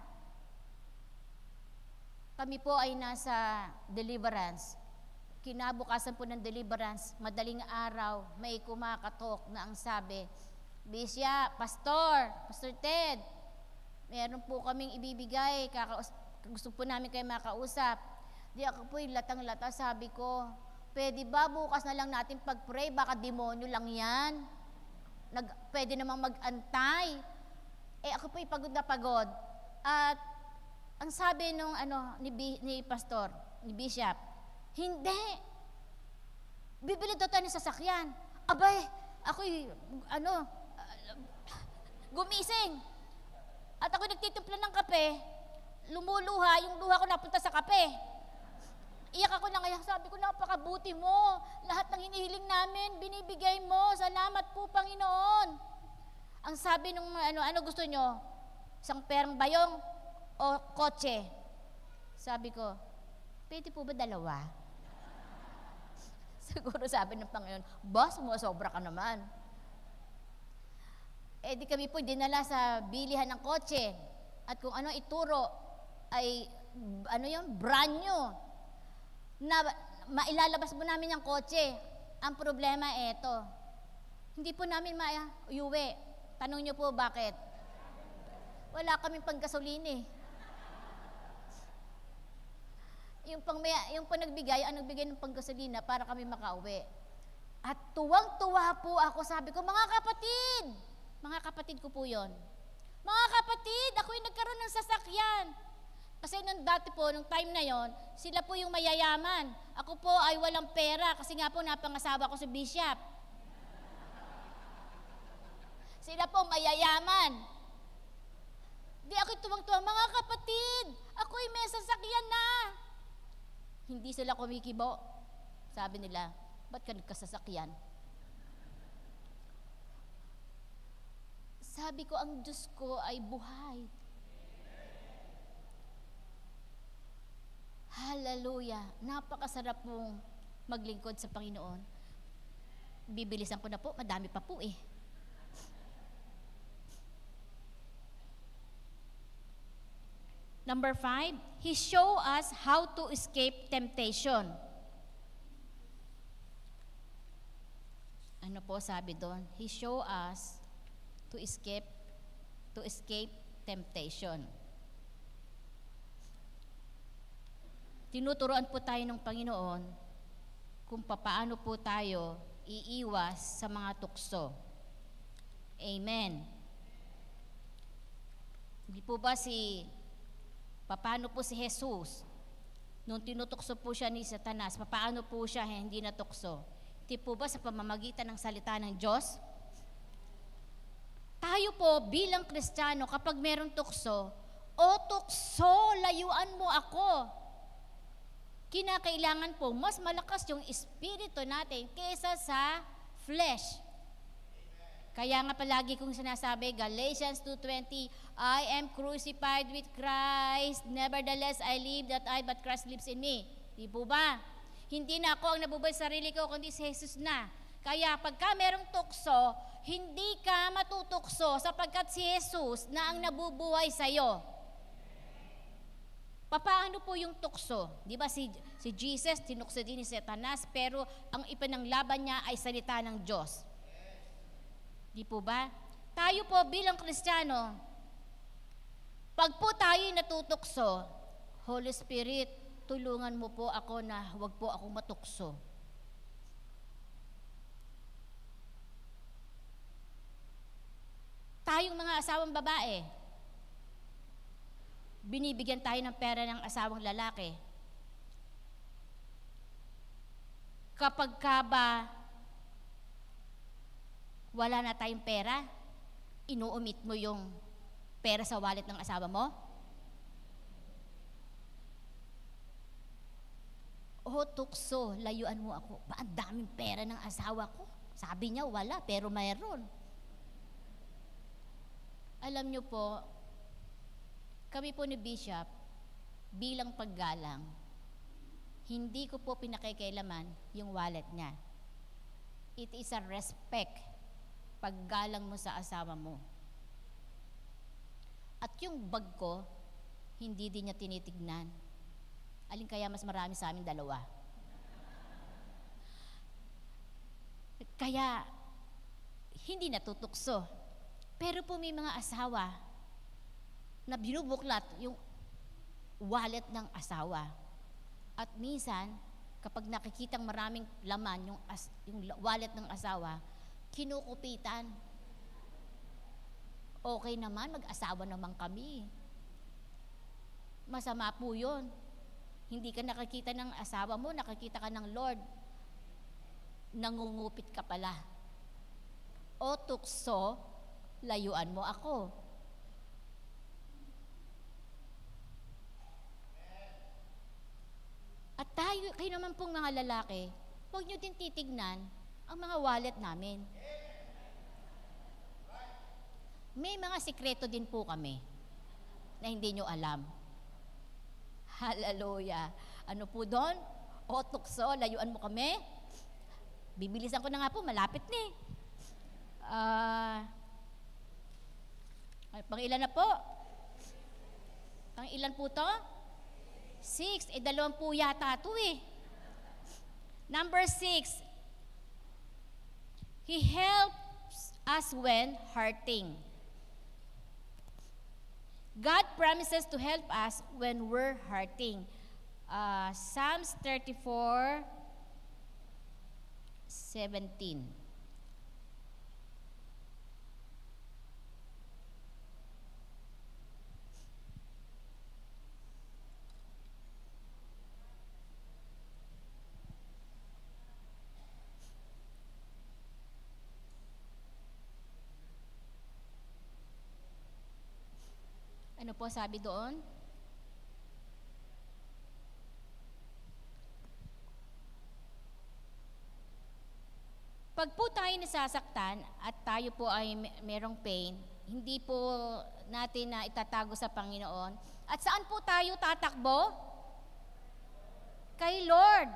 kami po ay nasa deliverance. Kinabukasan po ng deliverance, madaling araw, may kumakatok na ang sabi, Bishop, Pastor Ted, meron po kaming ibibigay, gusto po namin kayo makausap. Di ako po latang-lata, sabi ko, pwede ba bukas na lang natin pag-pray, baka demonyo lang yan. Pwede namang mag-antay. Ako po pagod na pagod. At ang sabi nung ni Pastor, ni Bishop, hindi. Bibili daw tayo ng sasakyan. Abay, ako'y gumising. At ako nagtitimpla ng kape, lumuluha, yung luha ko napunta sa kape. Iyak ako na kaya, sabi ko, napakabuti mo. Lahat ng hinihiling namin, binibigay mo. Salamat po, Panginoon. Ang sabi nung ano gusto nyo? Isang perang bayong o kotse? Sabi ko, pwede po ba dalawa? Siguro sabi ng Panginoon, boss, sumasobra ka naman. Di kami po dinala sa bilihan ng kotse. At kung ano ituro ay, brand new. Na mailalabas mo namin yung kotse. Ang problema eto, hindi po namin maiuwi. Tanong niyo po bakit? Wala kaming panggasolina. Yung nagbigay, ang nagbigay ng panggasolina para kami makauwi. At tuwang-tuwa po ako, sabi ko, mga kapatid ko po yon. Mga kapatid, ako yung nagkaroon ng sasakyan. Kasi nung dati po, nung time na yon, sila po yung mayayaman. Ako po ay walang pera kasi nga po napangasawa ko sa Bishop. Sila po mayayaman. Di ako tuwang-tuwa, mga kapatid, ako'y may sasakyan na. Hindi sila kumikibo. Sabi nila, ba't ka nagkasasakyan? Sabi ko, ang Diyos ko ay buhay. Hallelujah. Napakasarap pong maglingkod sa Panginoon. Bibilisan ko na po, madami pa po eh. Number 5, He show us how to escape temptation. Ano po sabi doon? He show us to escape temptation. Tinuturoan po tayo ng Panginoon kung paano po tayo iiwas sa mga tukso. Amen. Hindi po ba paano po si Jesus, nung tinutukso po siya ni Satanas, paano po siya hindi natukso? Hindi po ba sa pamamagitan ng salita ng Diyos? Tayo po bilang Kristiyano, kapag merong tukso, tukso, layuan mo ako. Kinakailangan po, mas malakas yung espiritu natin kaysa sa flesh. Kaya nga palagi kong sinasabi, Galatians 2:20, I am crucified with Christ, nevertheless I live, not I, but Christ lives in me. Di po ba? Hindi na ako ang nabubuhay sa sarili ko, kundi si Jesus na. Kaya pagka merong tukso, hindi ka matutukso sapagkat si Jesus na ang nabubuhay sa'yo. Paano po yung tukso? Di ba si Jesus, tinukso din ni Satanas, pero ang ipananglaban niya ay salita ng Diyos. Di po ba? Tayo po bilang Kristiyano, pag po tayo natutukso, Holy Spirit, tulungan mo po ako na huwag po akong matukso. Tayong mga asawang babae, binibigyan tayo ng pera ng asawang lalaki. Kapag ka ba wala na tayong pera, inuumit mo yung pera sa wallet ng asawa mo? Tukso, layuan mo ako. Ang daming pera ng asawa ko. Sabi niya wala, pero mayroon. Alam niyo po, kami po ni Bishop, bilang paggalang, hindi ko po pinakikailaman yung wallet niya. It is a respect paggalang mo sa asawa mo. At yung bag ko, hindi din niya tinitignan. Alin kaya mas marami sa amin dalawa? Kaya, hindi natutukso. Pero po may mga asawa na binubuklat yung wallet ng asawa. At minsan, kapag nakikitang maraming laman yung wallet ng asawa, kinukupitan. Okay naman, mag-asawa naman kami. Masama po yun. Hindi ka nakakita ng asawa mo, nakakita ka ng Lord. Nangungupit ka pala. O tukso, layuan mo ako. At kayo naman pong mga lalaki, huwag nyo din titignan ang mga wallet namin. May mga sikreto din po kami na hindi nyo alam. Hallelujah. Ano po doon? O tukso, layuan mo kami. Bibilisan ko na nga po, malapit na eh. Pang-ilan na po? Pang-ilan po to? 6. 2 yata ito eh. Number 6. He helps us when hurting. God promises to help us when we're hurting. Psalms 34:17. Ano po sabi doon? Pag po tayo nasasaktan at tayo po ay merong pain, hindi po natin na itatago sa Panginoon. At saan po tayo tatakbo? Kay Lord.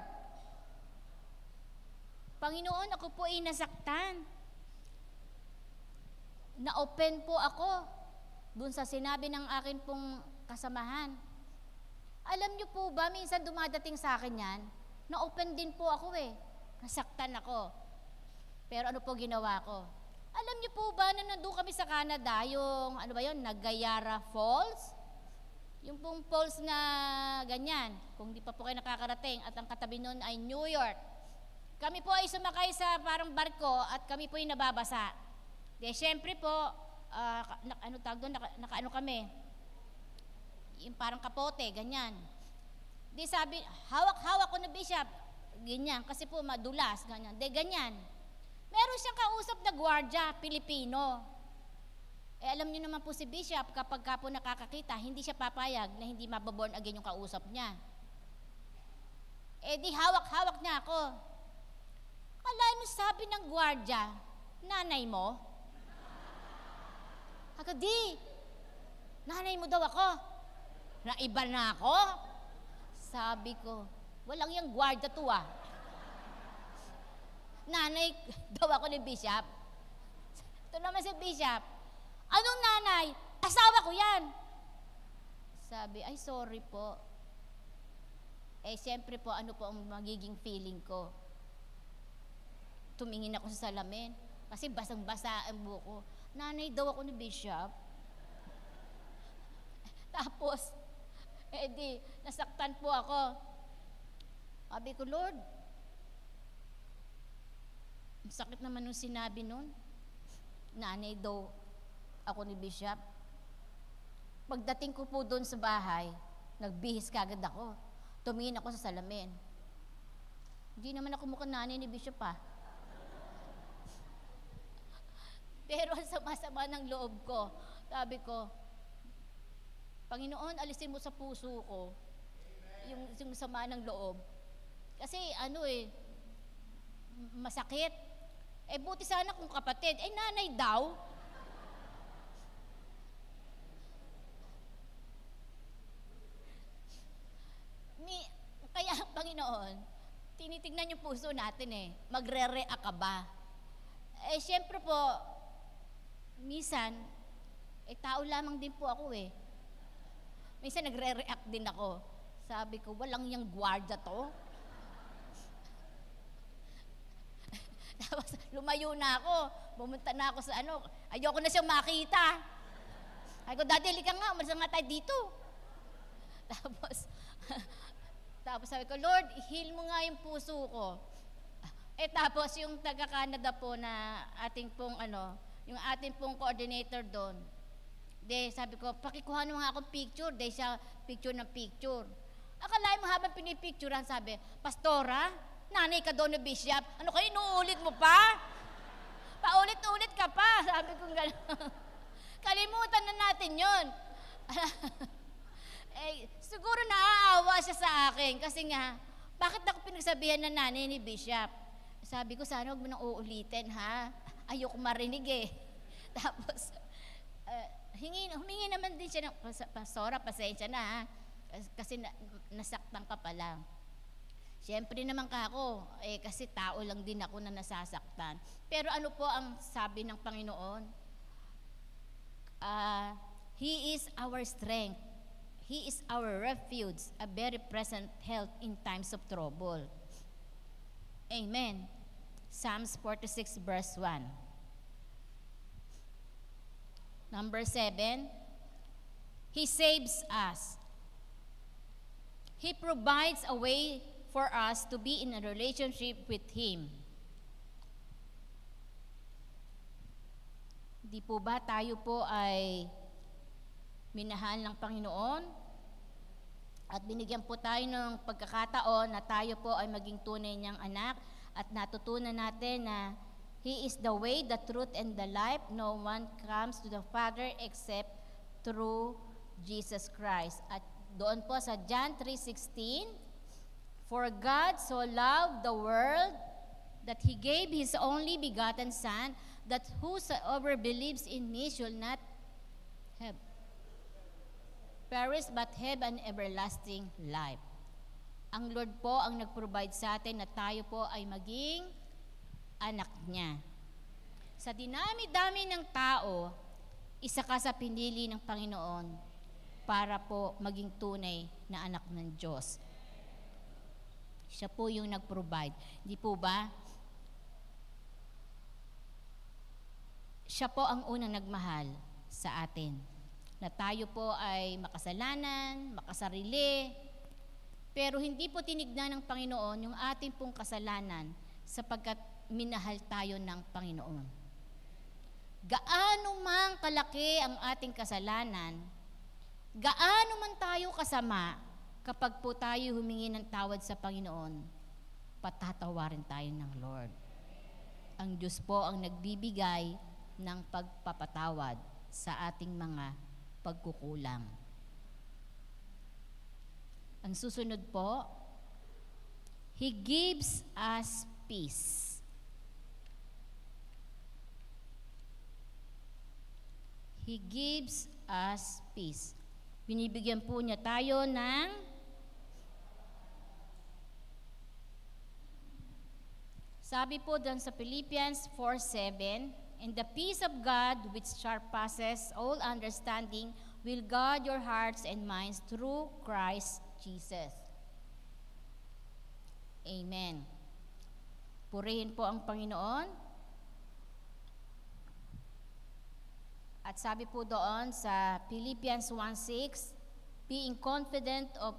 Panginoon, ako po ay nasaktan. Na-open po ako dun sa sinabi ng akin pong kasamahan. Alam niyo po ba, minsan dumadating sa akin yan, na-open din po ako eh. Nasaktan ako. Pero ano po ginawa ko? Alam niyo po ba na nandun kami sa Canada, yung, ano ba yun, Nagayara Falls? Yung pong falls na ganyan, kung di pa po kayo nakakarating, at ang katabi nun ay New York. Kami po ay sumakay sa parang barko at kami po ay nababasa. De, syempre po, ano tawag doon, naka-ano kami, yung parang kapote, ganyan. Di sabi, hawak-hawak ko na bishop, ganyan, kasi po madulas, ganyan. De, ganyan. Meron siyang kausap na gwardiya, Pilipino. Eh, alam niyo naman po si Bishop, kapag ka po nakakakita, hindi siya papayag na hindi mababorn again yung kausap niya. Eh, di hawak-hawak niya ako. Kalahin mo sabi ng gwardiya, nanay mo? Ako, di. Nanay mo daw ako. Naiba na ako. Sabi ko, walang yung gwardiya to ah. Nanay daw ako ni Bishop. Ito naman si Bishop. Anong nanay? Asawa ko yan. Sabi, ay sorry po. Eh siyempre po, ano po ang magiging feeling ko? Tumingin ako sa salamin. Kasi basang-basa ang buko. Nanay daw ako ni Bishop. Tapos, eh di, nasaktan po ako. Sabi ko, Lord, ang sakit naman nung sinabi nun. Nanay daw ako ni Bishop. Pagdating ko po doon sa bahay, nagbihis kagad ako. Tumingin ako sa salamin. Hindi naman ako mukhang nanay ni Bishop ah. Pero ang sama-sama ng loob ko, sabi ko, Panginoon, alisin mo sa puso ko yung sama ng loob. Kasi ano eh, masakit. Eh buti sana kung kapatid, eh nanay daw. Kaya Panginoon, tinitignan yung puso natin eh, magre-react ka ba? Eh syempre po, minsan, tao lamang din po ako eh. Minsan nagre-react din ako. Sabi ko, walang yung gwardiya to. Tapos lumayo na ako. Pumunta na ako sa ayoko na siyang makita. Ay ko, Daddy, halika nga, umalis nga tayo dito. Tapos sabi ko, Lord, heal mo nga yung puso ko. Tapos yung taga-Canada po na ating pong yung ating pong coordinator doon, sabi ko, pakikuha mo nga akong picture. Siya picture ng picture. Akalain mo habang pinipicturean, sabi, Pastora, nanay ka doon na bishop. Ano kayo, inuulit mo pa? Paulit-ulit ka pa. Sabi ko gano'n. Kalimutan na natin yun. Siguro naaawa siya sa akin. Kasi nga, bakit ako pinagsabihan na nanay ni bishop? Sabi ko, sana huwag mo nang uulitin, ha? Ayoko marinig eh. Tapos, humingi naman din siya ng, Pastora, pasensya na ha. Kasi nasaktan ka pa lang. Siyempre naman kako, kasi tao lang din ako na nasasaktan. Pero ano po ang sabi ng Panginoon? He is our strength. He is our refuge, a very present help in times of trouble. Amen. Psalms 46 verse 1. Number 7, He saves us. He provides a way for us to be in a relationship with Him. Di po ba tayo po ay minahal ng Panginoon? At binigyan po tayo ng pagkakataon na tayo po ay maging tunay niyang anak at natutunan natin na He is the way, the truth, and the life. No one comes to the Father except through Jesus Christ. At doon po sa John 3:16, For God so loved the world that He gave His only begotten Son, that whosoever believes in Me shall not have perish but have an everlasting life. Ang Lord po ang nag-provide sa atin na tayo po ay maging anak niya. Sa dinami-dami ng tao, isa ka sa pinili ng Panginoon para po maging tunay na anak ng Diyos. Siya po yung nag-provide. Di po ba? Siya po ang unang nagmahal sa atin. Na tayo po ay makasalanan, makasarili, pero hindi po tinignan ng Panginoon yung ating pong kasalanan sapagkat minahal tayo ng Panginoon. Gaano mang kalaki ang ating kasalanan, gaano man tayo kasama, kapag po tayo humingi ng tawad sa Panginoon, patatawarin tayo ng Lord. Ang Diyos po ang nagbibigay ng pagpapatawad sa ating mga pagkukulang. Ang susunod po, He gives us peace. He gives us peace. Binibigyan po niya tayo ng sabi po dyan sa Philippians 4:7, And the peace of God which surpasses all understanding will guard your hearts and minds through Christ Jesus. Amen. Purihin po ang Panginoon. At sabi po doon sa Philippians 1:6, being confident of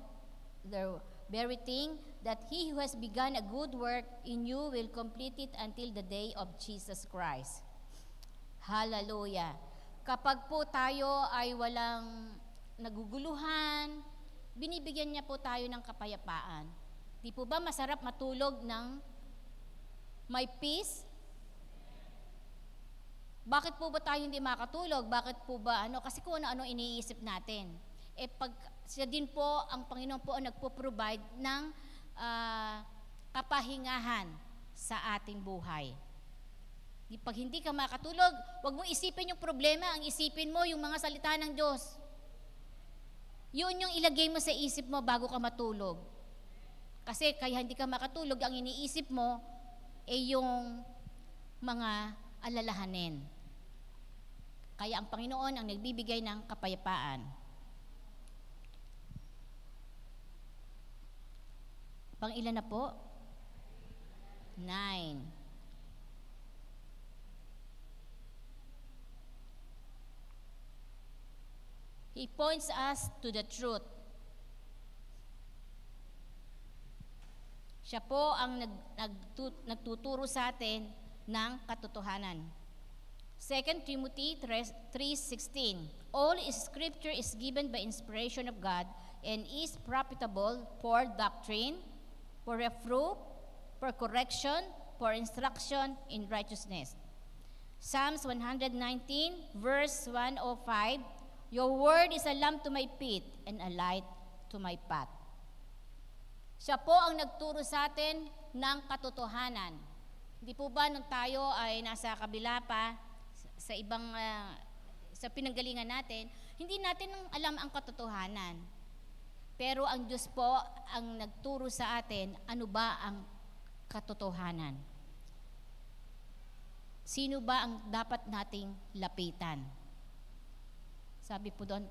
the very thing, that He who has begun a good work in you will complete it until the day of Jesus Christ. Hallelujah. Kapag po tayo ay walang naguguluhan, binibigyan niya po tayo ng kapayapaan. Di po ba masarap matulog ng may peace? Bakit po ba tayo hindi makatulog? Bakit po ba Kasi kung ano-ano iniisip natin. Pag siya din po, ang Panginoon po ang nagpo-provide ng kapahingahan sa ating buhay. Pag hindi ka makatulog, huwag mong isipin yung problema, ang isipin mo yung mga salita ng Diyos. Yun yung ilagay mo sa isip mo bago ka matulog. Kasi kaya hindi ka makatulog, ang iniisip mo ay yung mga alalahanin. Kaya ang Panginoon ang nagbibigay ng kapayapaan. Pang-ilan na po? 9. He points us to the truth. Siya po ang nagtuturo sa atin ng katotohanan. 2 Timothy 3:16. All scripture is given by inspiration of God and is profitable for doctrine, for reproof, for correction, for instruction in righteousness. Psalms 119 verse 105. Your word is a lamp to my feet and a light to my path. Siya po ang nagturo sa atin ng katotohanan. Hindi po ba nung tayo ay nasa kabila pa, sa ibang, sa pinanggalingan natin, hindi natin alam ang katotohanan. Pero ang Diyos po ang nagturo sa atin, ano ba ang katotohanan? Sino ba ang dapat nating lapitan? Sabi po doon,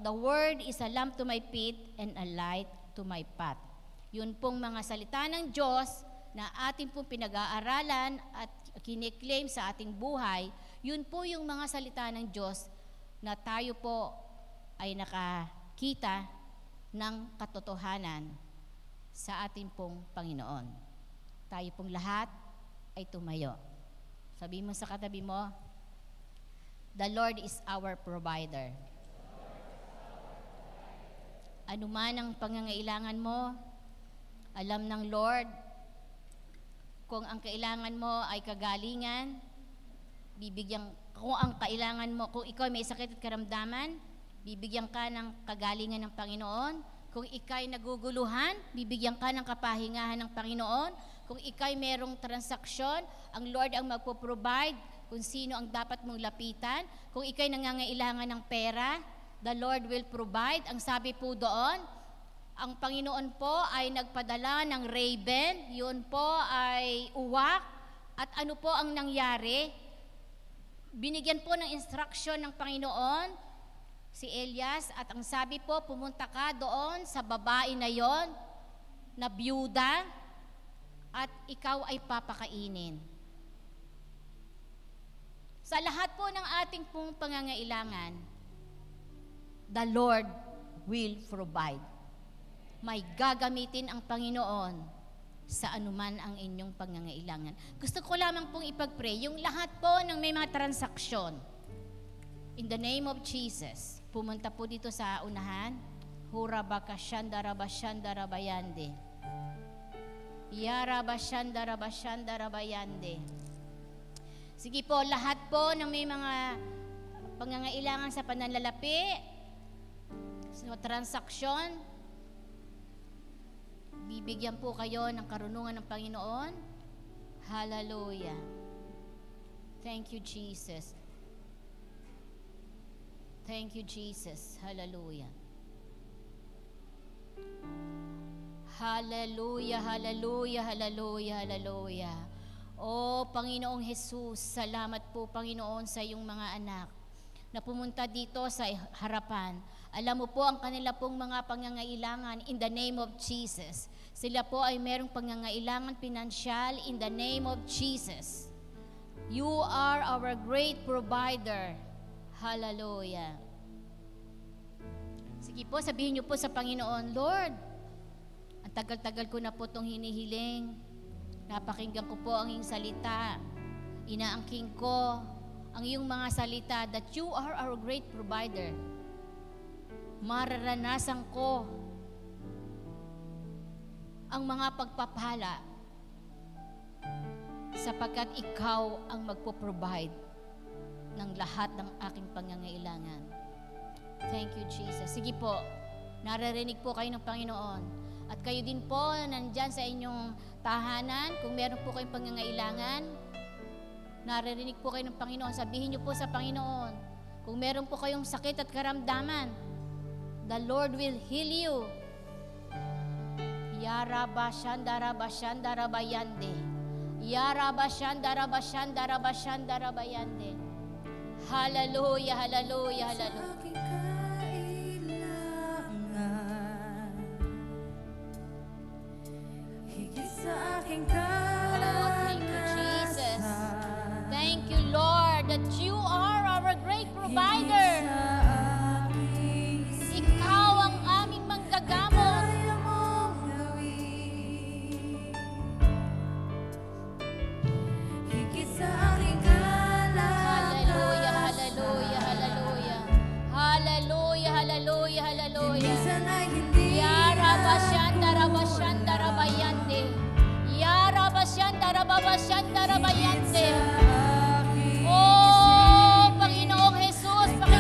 the word is a lamp to my feet and a light to my path. Yun pong mga salita ng Diyos na ating pong pinag-aaralan at kiniklaim sa ating buhay, yun po yung mga salita ng Diyos na tayo po ay nakakita ng katotohanan sa ating pong Panginoon. Tayo pong lahat ay tumayo. Sabi mo sa katabi mo, the Lord is our provider. Ano man ang pangangailangan mo, alam ng Lord, kung ang kailangan mo ay kagalingan, kung ang kailangan mo, kung ikaw may sakit at karamdaman, bibigyan ka ng kagalingan ng Panginoon. Kung ikay naguguluhan, bibigyan ka ng kapahingahan ng Panginoon. Kung ikay merong transaksyon, ang Lord ang magpo-provide kung sino ang dapat mong lapitan. Kung ikay nangangailangan ng pera, the Lord will provide. Ang sabi po doon, ang Panginoon po ay nagpadala ng raven, yun po ay uwak. At ano po ang nangyari? Binigyan po ng instruction ng Panginoon si Elias, at ang sabi po, pumunta ka doon sa babae na yon, na byuda, at ikaw ay papakainin. Sa lahat po ng ating pong pangangailangan, the Lord will provide. May gagamitin ang Panginoon sa anuman ang inyong pangangailangan. Gusto ko lamang pong ipag-pray, yung lahat po ng may mga transaksyon, in the name of Jesus, pumunta po dito sa unahan, Hurabakashandarabayande. Yarabashandarabayande. Sige po, lahat po ng may mga pangangailangan sa pananlalapi, sa transaksyon, bibigyan po kayo ng karunungan ng Panginoon. Hallelujah. Thank you, Jesus. Thank you, Jesus. Hallelujah. Hallelujah, hallelujah, hallelujah, hallelujah. O Panginoong Jesus, salamat po Panginoon sa iyong mga anak na pumunta dito sa harapan. Alam mo po ang kanila pong mga pangangailangan in the name of Jesus. Sila po ay merong pangangailangan pinansyal in the name of Jesus. You are our great provider. Hallelujah. Sige po, sabihin niyo po sa Panginoon, Lord, ang tagal-tagal ko na po itong hinihiling. Napakinggan ko po ang iyong salita. Inaangking ko ang iyong mga salita that you are our great provider. Mararanasan ko ang mga pagpapala sapagkat ikaw ang magpo-provide ng lahat ng aking pangangailangan. Thank you, Jesus. Sige po, naririnig po kayo ng Panginoon. At kayo din po, nandyan sa inyong tahanan, kung meron po kayong pangangailangan, naririnig po kayo ng Panginoon. Sabihin niyo po sa Panginoon, kung meron po kayong sakit at karamdaman, the Lord will heal you. Yarabashandarabayande. Yarabashandarabayande. Hallelujah, hallelujah, hallelujah. Aking kailangan, higit sa aking Oh, thank you, Jesus. kalakasan, Thank you, Lord, that you are our great higit provider. sa aking Ikaw ang aming manggagamot. kaya mong gawin, higit sa aking Hallelujah, kalakasan. hallelujah, hallelujah. Hallelujah, hallelujah, hallelujah. Minsan ay hindi Yarabasyanda, rabasyanda, rabayante. Yarabasyanda, rababasyanda, rabayante. Oh, Panginoong Jesus, Panginoong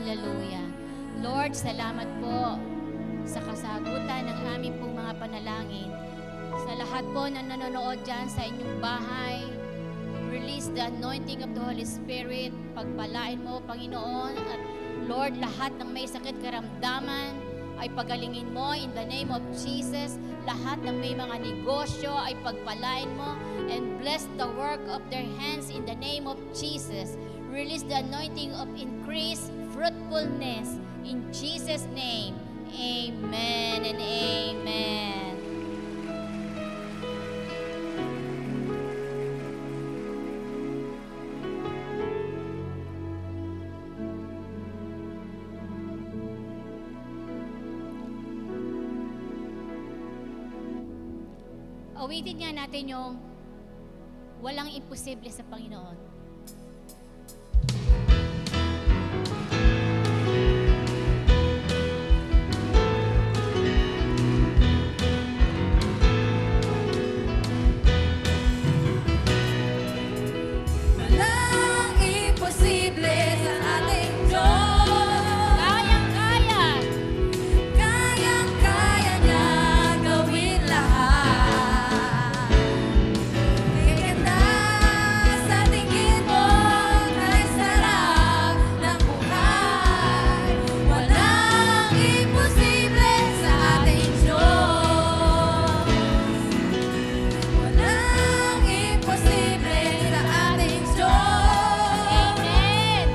Hallelujah. Lord, salamat po sa kasagutan ng aming pong mga panalangin. Sa lahat po na nanonood dyan sa inyong bahay, release the anointing of the Holy Spirit. Pagpalain mo, Panginoon, at Lord, lahat ng may sakit karamdaman ay pagalingin mo in the name of Jesus. Lahat ng may mga negosyo ay pagpalain mo and bless the work of their hands in the name of Jesus. Release the anointing of increased fruitfulness in Jesus' name. Amen and amen. Awitin nga natin yung walang imposible sa Panginoon. Walang imposible sa ating Diyos. Kayang-kaya. Kayang-kaya niya gawin lahat. Kaganda sa tingin mo ay sarap ng buhay. Walang imposible sa ating Diyos. Walang imposible sa ating Diyos. Amen.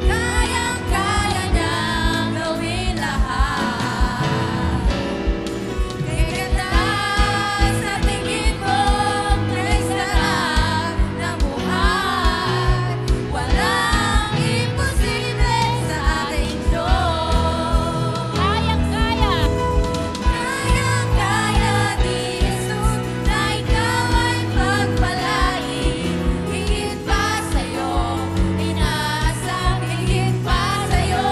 Kayang-kaya niyang gawin lahat. Kaganda sa tingin mo ay sarap ng buhay. Walang imposible sa ating Diyos. Kayang-kaya. Kayang-kaya ni Jesus na ikaw ay pagpalain. Higit pa sa'yo, inaasam, higit pa sa'yo,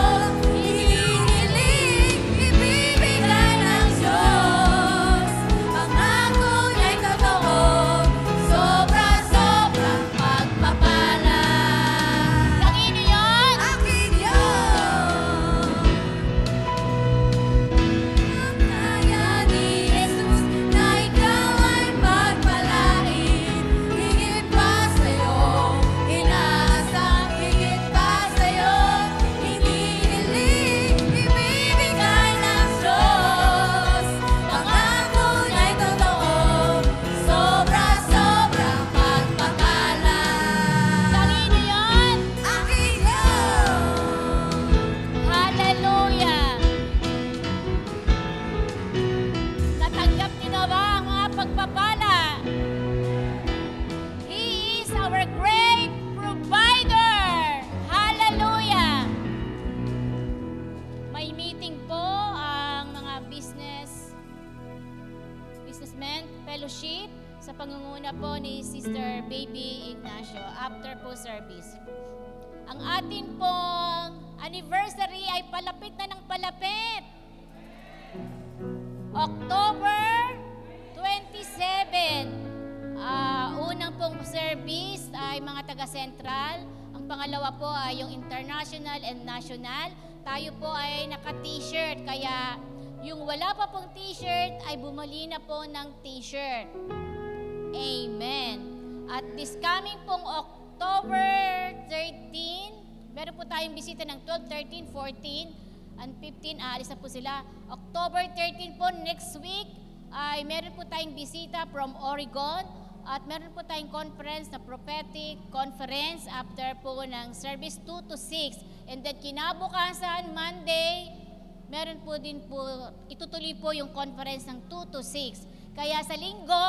hinihiling, ibibigay ng Diyos. Pangako niya'y totoo, sobra-sobrang pagpapala. Panginoon yun. Akin yun. Kaya ni Jesus na ikaw ay pagpalain. Higit pa sa'yo, inaasam, higit pa sa'yo, hinihiling, ibibigay ng Diyos. Pangako niya'y totoo, sobra-sobrang pagpapala. Panginoon yun. Akin yun. Hallelujah. Natanggap niyo na ba ang mga pagpapala? He is our great provider. Hallelujah. May meeting po ang mga businessmen fellowship sa pangunguna po ni Sister Baby Ignacio after po service. Ang atin pong anniversary ay palapit na ng palapit. October 27. Unang pong service ay mga taga-central. Ang pangalawa po ay yung international and national. Tayo po ay naka-t-shirt. Kaya yung wala pa pong t-shirt ay bumali na po ng t-shirt. Amen. At this coming pong October 13, meron po tayong bisita ng 12, 13, 14, and 15. Aalis na po sila. October 13 po, next week, ay meron po tayong bisita from Oregon. At meron po tayong conference na prophetic conference after po ng service 2 to 6. And then kinabukasan, Monday, meron po din po, itutuloy po yung conference ng 2 to 6. Kaya sa linggo,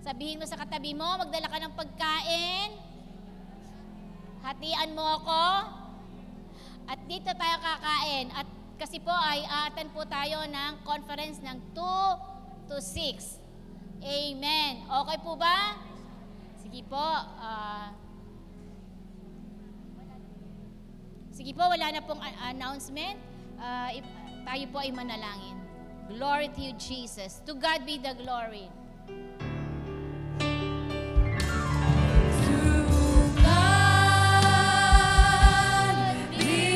sabihin mo sa katabi mo, magdala ka ng pagkain, hatian mo ako, at dito tayo kakain. At kasi po ay aatan po tayo ng conference ng 2 to 6. Amen. Okay po ba? Sige po. Sige po, wala na pong announcement. Tayo po ay manalangin. Glory to you, Jesus. To God be the glory. To God be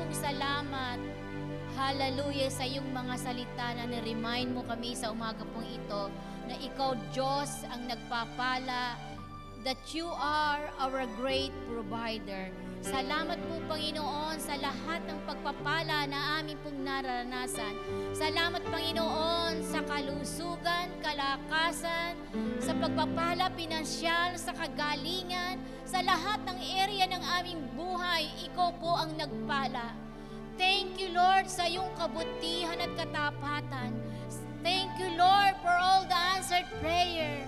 pong salamat. Hallelujah sa iyong mga salita na na-remind mo kami sa umaga pong ito na ikaw, Diyos, ang nagpapala, that you are our great provider. Salamat po, Panginoon, sa lahat ng pagpapala na amin pong naranasan. Salamat, Panginoon, sa kalusugan, kalakasan, sa pagpapala, pinansyal, sa kagalingan, sa lahat ng area ng aming buhay, ikaw po ang nagpala. Thank you, Lord, sa iyong kabutihan at katapatan. Thank you, Lord, for all the answered prayer.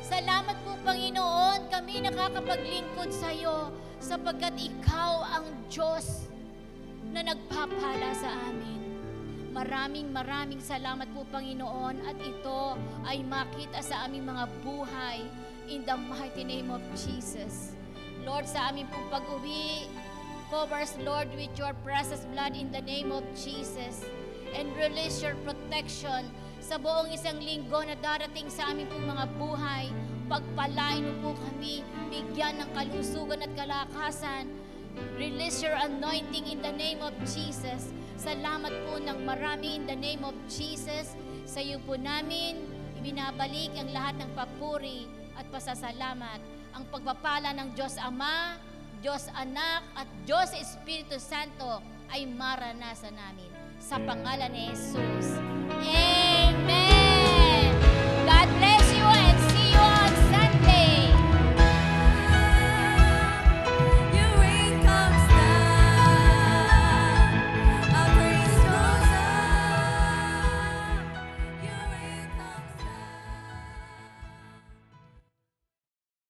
Salamat po, Panginoon, kami nakakapaglingkod sa iyo sapagkat ikaw ang Diyos na nagpapala sa amin. Maraming salamat po, Panginoon, at ito ay makita sa aming mga buhay in the mighty name of Jesus. Lord, sa aming pong pag-uwi, cover us, Lord, with your precious blood in the name of Jesus, and release your protection sa buong isang linggo na darating sa aming pong mga buhay. Pagpalain mo po kami, bigyan ng kalusugan at kalakasan. Release your anointing in the name of Jesus. Salamat po ng marami in the name of Jesus. Sa iyo po namin ibinabalik ang lahat ng papuri at pasasalamat. Ang pagpapala ng Diyos Ama, Diyos Anak at Diyos Espiritu Santo ay maranasan namin. Sa pangalan ni Jesus. Amen!